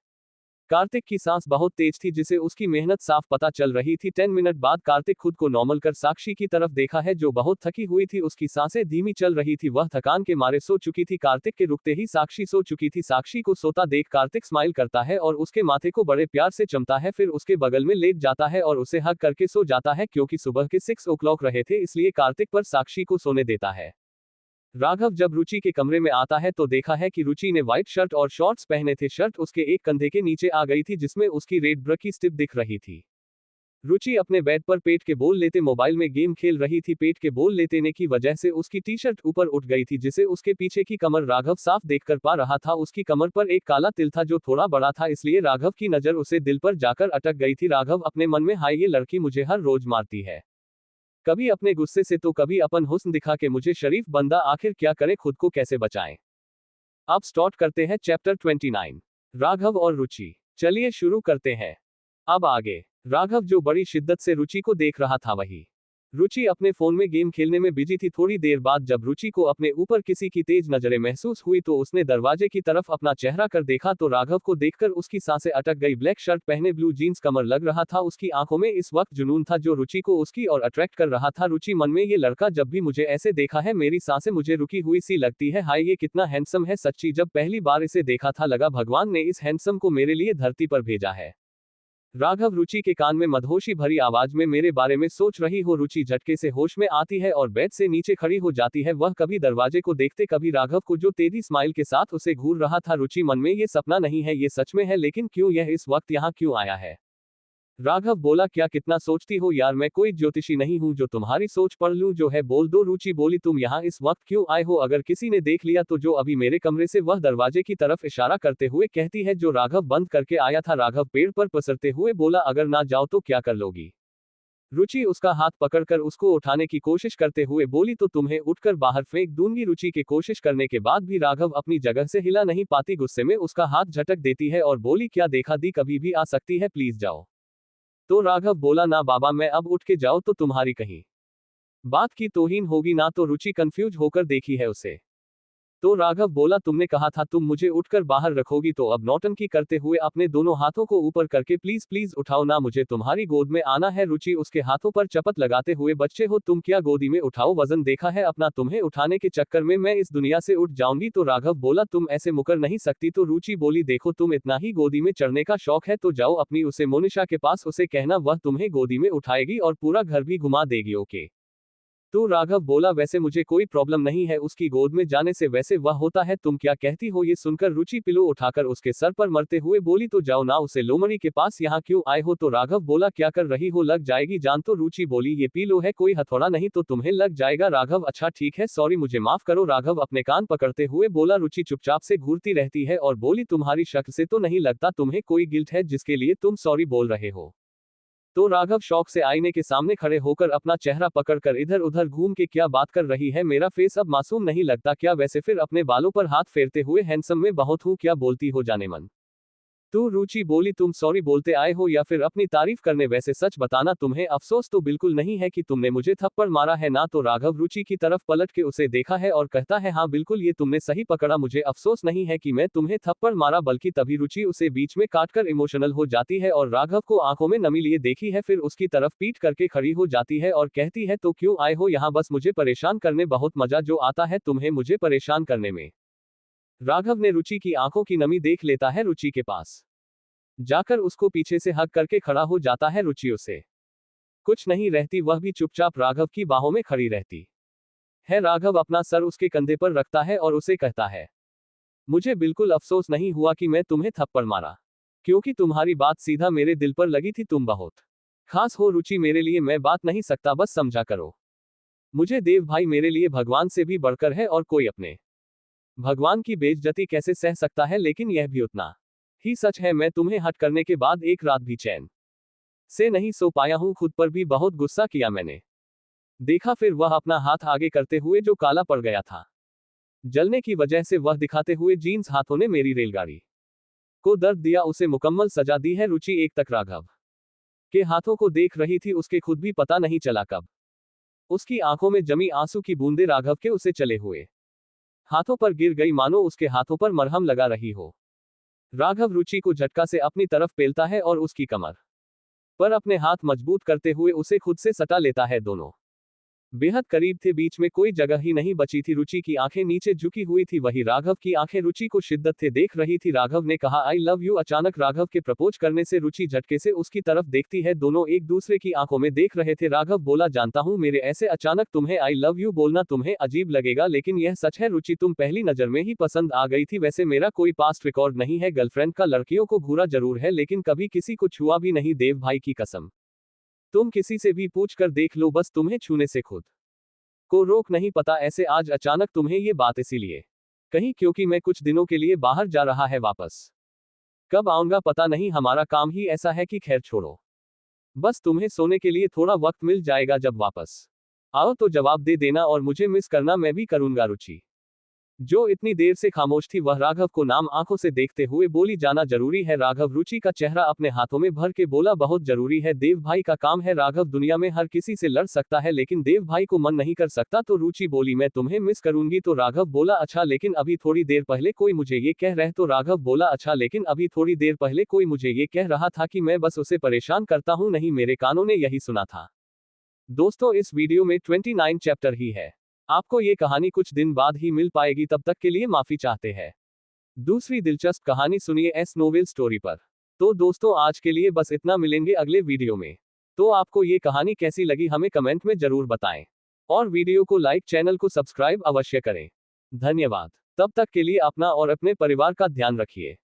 कार्तिक की सांस बहुत तेज थी जिसे उसकी मेहनत साफ पता चल रही थी। 10 मिनट बाद कार्तिक खुद को नॉर्मल कर साक्षी की तरफ देखा है जो बहुत थकी हुई थी। उसकी सांसें धीमी चल रही थी, वह थकान के मारे सो चुकी थी। कार्तिक के रुकते ही साक्षी सो चुकी थी। साक्षी को सोता देख कार्तिक स्माइल करता है और उसके माथे को बड़े प्यार से चमता है, फिर उसके बगल में लेट जाता है और उसे हग करके सो जाता है। क्योंकि सुबह के 6 o'clock रहे थे इसलिए कार्तिक पर साक्षी को सोने देता है। राघव जब रुचि के कमरे में आता है तो देखा है कि रुचि ने व्हाइट शर्ट और शॉर्ट्स पहने थे। शर्ट उसके एक कंधे के नीचे आ गई थी जिसमें उसकी रेड ब्र की स्टिप दिख रही थी। रुचि अपने बेड पर पेट के बोल लेते मोबाइल में गेम खेल रही थी। पेट के बोल लेते की वजह से उसकी टी शर्ट ऊपर उठ गई थी जिसे उसके पीछे की कमर राघव साफ देख कर पा रहा था। उसकी कमर पर एक काला तिल था जो थोड़ा बड़ा था इसलिए राघव की नजर उसे दिल पर जाकर अटक गई थी। राघव अपने मन में हाय ये लड़की मुझे हर रोज मारती है, कभी अपने गुस्से से तो कभी अपन हुस्न दिखा के मुझे शरीफ बंदा, आखिर क्या करें, खुद को कैसे बचाएं। अब स्टार्ट करते हैं चैप्टर 29 राघव और रुचि। चलिए शुरू करते हैं। अब आगे राघव जो बड़ी शिद्दत से रुचि को देख रहा था वही रुचि अपने फोन में गेम खेलने में बिजी थी। थोड़ी देर बाद जब रुचि को अपने ऊपर किसी की तेज नजरें महसूस हुई तो उसने दरवाजे की तरफ अपना चेहरा कर देखा तो राघव को देखकर उसकी सांसें अटक गई। ब्लैक शर्ट पहने, ब्लू जीन्स कमर लग रहा था, उसकी आंखों में इस वक्त जुनून था जो रुचि को उसकी और अट्रैक्ट कर रहा था। रुचि मन में ये लड़का जब भी मुझे ऐसे देखा है मेरी सांसें मुझे रुकी हुई सी लगती है, हाय ये कितना हैंडसम है। सच्ची जब पहली बार इसे देखा था लगा भगवान ने इस हैंडसम को मेरे लिए धरती पर भेजा है। राघव रुचि के कान में मदहोशी भरी आवाज में मेरे बारे में सोच रही हो। रुचि झटके से होश में आती है और बेड से नीचे खड़ी हो जाती है। वह कभी दरवाजे को देखते कभी राघव को जो तेजी स्माइल के साथ उसे घूर रहा था। रुचि मन में ये सपना नहीं है, ये सच में है, लेकिन क्यों यह इस वक्त यहाँ क्यों आया है। राघव बोला क्या कितना सोचती हो यार, मैं कोई ज्योतिषी नहीं हूं जो तुम्हारी सोच पढ़ लूं, जो है बोल दो। रुचि बोली तुम यहाँ इस वक्त क्यों आए हो, अगर किसी ने देख लिया तो जो अभी मेरे कमरे से वह दरवाजे की तरफ इशारा करते हुए कहती है जो राघव बंद करके आया था। राघव पेड़ पर पसरते हुए बोला अगर ना जाओ तो क्या कर लोगी। रुचि उसका हाथ पकड़कर उसको उठाने की कोशिश करते हुए बोली तो तुम्हें उठकर बाहर फेंक दूंगी। रुचि के कोशिश करने के बाद भी राघव अपनी जगह से हिला नहीं पाती। गुस्से में उसका हाथ झटक देती है और बोली क्या देखा दी, कभी भी आ सकती है, प्लीज जाओ। तो राघव बोला ना बाबा मैं अब उठ के जाओ तो तुम्हारी कहीं बात की तौहीन होगी ना। तो रुचि कंफ्यूज होकर देखी है उसे। तो राघव बोला तुमने कहा था तुम मुझे उठकर बाहर रखोगी, तो अब नौटंकी करते हुए अपने दोनों हाथों को ऊपर करके प्लीज प्लीज उठाओ ना, मुझे तुम्हारी गोद में आना है। रुचि उसके हाथों पर चपत लगाते हुए बच्चे हो तुम, क्या गोदी में उठाओ, वजन देखा है अपना, तुम्हें उठाने के चक्कर में मैं इस दुनिया से उठ जाऊंगी। तो राघव बोला तुम ऐसे मुकर नहीं सकती। तो रुचि बोली देखो तुम इतना ही गोदी में चढ़ने का शौक है तो जाओ अपनी उसे मोनिशा के पास, उसे कहना वह तुम्हें गोदी में उठाएगी और पूरा घर भी घुमा देगी, ओके। तो राघव बोला वैसे मुझे कोई प्रॉब्लम नहीं है उसकी गोद में जाने से, वैसे वह होता है, तुम क्या कहती हो। ये सुनकर रुचि पिलो उठाकर उसके सर पर मरते हुए बोली तो जाओ ना उसे लोमड़ी के पास, यहाँ क्यों आए हो। तो राघव बोला क्या कर रही हो, लग जाएगी जान। तो रुचि बोली ये पिलो है, कोई हथौड़ा नहीं तो तुम्हें लग जाएगा। राघव अच्छा ठीक है सॉरी मुझे माफ करो। राघव अपने कान पकड़ते हुए बोला। रुचि चुपचाप से घूरती रहती है और बोली तुम्हारी शक्ल से तो नहीं लगता तुम्हें कोई गिल्ट है जिसके लिए तुम सॉरी बोल रहे हो। तो राघव शौक से आईने के सामने खड़े होकर अपना चेहरा पकड़कर इधर उधर घूम के क्या बात कर रही है, मेरा फेस अब मासूम नहीं लगता क्या। वैसे फिर अपने बालों पर हाथ फेरते हुए हैंडसम में बहुत हूँ, क्या बोलती हो जाने मन। तो रुचि बोली, तुम सॉरी बोलते आए हो या फिर अपनी तारीफ करने? वैसे सच बताना, तुम्हें अफसोस तो बिल्कुल नहीं है कि तुमने मुझे थप्पड़ मारा है ना? तो राघव रुचि की तरफ पलट के उसे देखा है और कहता है, हाँ बिल्कुल, ये तुमने सही पकड़ा, मुझे अफसोस नहीं है कि मैं तुम्हें थप्पड़ मारा। बल्कि तभी रुचि उसे बीच में काटकर इमोशनल हो जाती है और राघव को आंखों में नमी लिए देखी है, फिर उसकी तरफ पीठ करके खड़ी हो जाती है और कहती है, तो क्यों आए हो यहाँ? बस मुझे परेशान करने, बहुत मजा जो आता है तुम्हें मुझे परेशान करने में। राघव ने रुचि की आंखों की नमी देख लेता है, रुचि के पास जाकर उसको पीछे से हग करके खड़ा हो जाता है। रुचि उसे कुछ नहीं रहती, वह भी चुपचाप राघव की बाहों में खड़ी रहती है। राघव अपना सर उसके कंधे पर रखता है और उसे कहता है, मुझे बिल्कुल अफसोस नहीं हुआ कि मैं तुम्हें थप्पड़ मारा, क्योंकि तुम्हारी बात सीधा मेरे दिल पर लगी थी। तुम बहुत खास हो रुचि मेरे लिए, मैं बात नहीं सकता, बस समझा करो मुझे। देव भाई मेरे लिए भगवान से भी बढ़कर है और कोई अपने भगवान की बेइज्जती कैसे सह सकता है? लेकिन यह भी उतना ही सच है, मैं तुम्हें हट करने के बाद एक रात भी चैन से नहीं सो पाया हूं, खुद पर भी बहुत गुस्सा किया मैंने। देखा फिर वह अपना हाथ आगे करते हुए जो काला पड़ गया था जलने की वजह से, वह दिखाते हुए जीन्स हाथों ने मेरी रेलगाड़ी को दर्द दिया, उसे मुकम्मल सजा दी है। रुचि एक तक राघव के हाथों को देख रही थी, उसके खुद भी पता नहीं चला कब उसकी आंखों में जमी आंसू की बूंदें राघव के उसे चले हुए हाथों पर गिर गई, मानो उसके हाथों पर मरहम लगा रही हो। राघव रुचि को झटका से अपनी तरफ पेलता है और उसकी कमर पर अपने हाथ मजबूत करते हुए उसे खुद से सटा लेता है। दोनों बेहद करीब थे, बीच में कोई जगह ही नहीं बची थी। रुचि की आंखें नीचे झुकी हुई थी, वही राघव की आंखें रुचि को शिद्दत से देख रही थी। राघव ने कहा, आई लव यू। अचानक राघव के प्रपोज करने से रुचि झटके से उसकी तरफ देखती है, दोनों एक दूसरे की आंखों में देख रहे थे। राघव बोला, जानता हूं मेरे ऐसे अचानक तुम्हें आई लव यू बोलना तुम्हें अजीब लगेगा, लेकिन यह सच है रुचि, तुम पहली नजर में ही पसंद आ गई थी। वैसे मेरा कोई पास्ट रिकॉर्ड नहीं है गर्लफ्रेंड का, लड़कियों को घूरा जरूर है, लेकिन कभी किसी को छुआ भी नहीं। देव भाई की कसम, तुम किसी से भी पूछ कर देख लो, बस तुम्हें छूने से खुद को रोक नहीं पता। ऐसे आज अचानक तुम्हें ये बात इसीलिए कही क्योंकि मैं कुछ दिनों के लिए बाहर जा रहा है, वापस कब आऊंगा पता नहीं, हमारा काम ही ऐसा है कि खैर छोड़ो, बस तुम्हें सोने के लिए थोड़ा वक्त मिल जाएगा, जब वापस आओ तो जवाब दे देना और मुझे मिस करना, मैं भी करूंगा। रुचि जो इतनी देर से खामोश थी, वह राघव को नाम आंखों से देखते हुए बोली, जाना जरूरी है? राघव रुचि का चेहरा अपने हाथों में भर के बोला, बहुत जरूरी है, देव भाई का काम है। राघव दुनिया में हर किसी से लड़ सकता है, लेकिन देव भाई को मन नहीं कर सकता। तो रुचि बोली, मैं तुम्हें मिस करूंगी। तो राघव बोला, अच्छा लेकिन अभी थोड़ी देर पहले कोई मुझे ये कह रहे। तो राघव बोला, अच्छा लेकिन अभी थोड़ी देर पहले कोई मुझे ये कह रहा था कि मैं बस उसे परेशान करता हूं। नहीं, मेरे कानों ने यही सुना था। दोस्तों, इस वीडियो में 29 चैप्टर ही है, आपको ये कहानी कुछ दिन बाद ही मिल पाएगी, तब तक के लिए माफी चाहते हैं। दूसरी दिलचस्प कहानी सुनिए एस नोवेल स्टोरी पर। तो दोस्तों, आज के लिए बस इतना, मिलेंगे अगले वीडियो में। तो आपको ये कहानी कैसी लगी हमें कमेंट में जरूर बताएं और वीडियो को लाइक, चैनल को सब्सक्राइब अवश्य करें। धन्यवाद। तब तक के लिए अपना और अपने परिवार का ध्यान रखिए।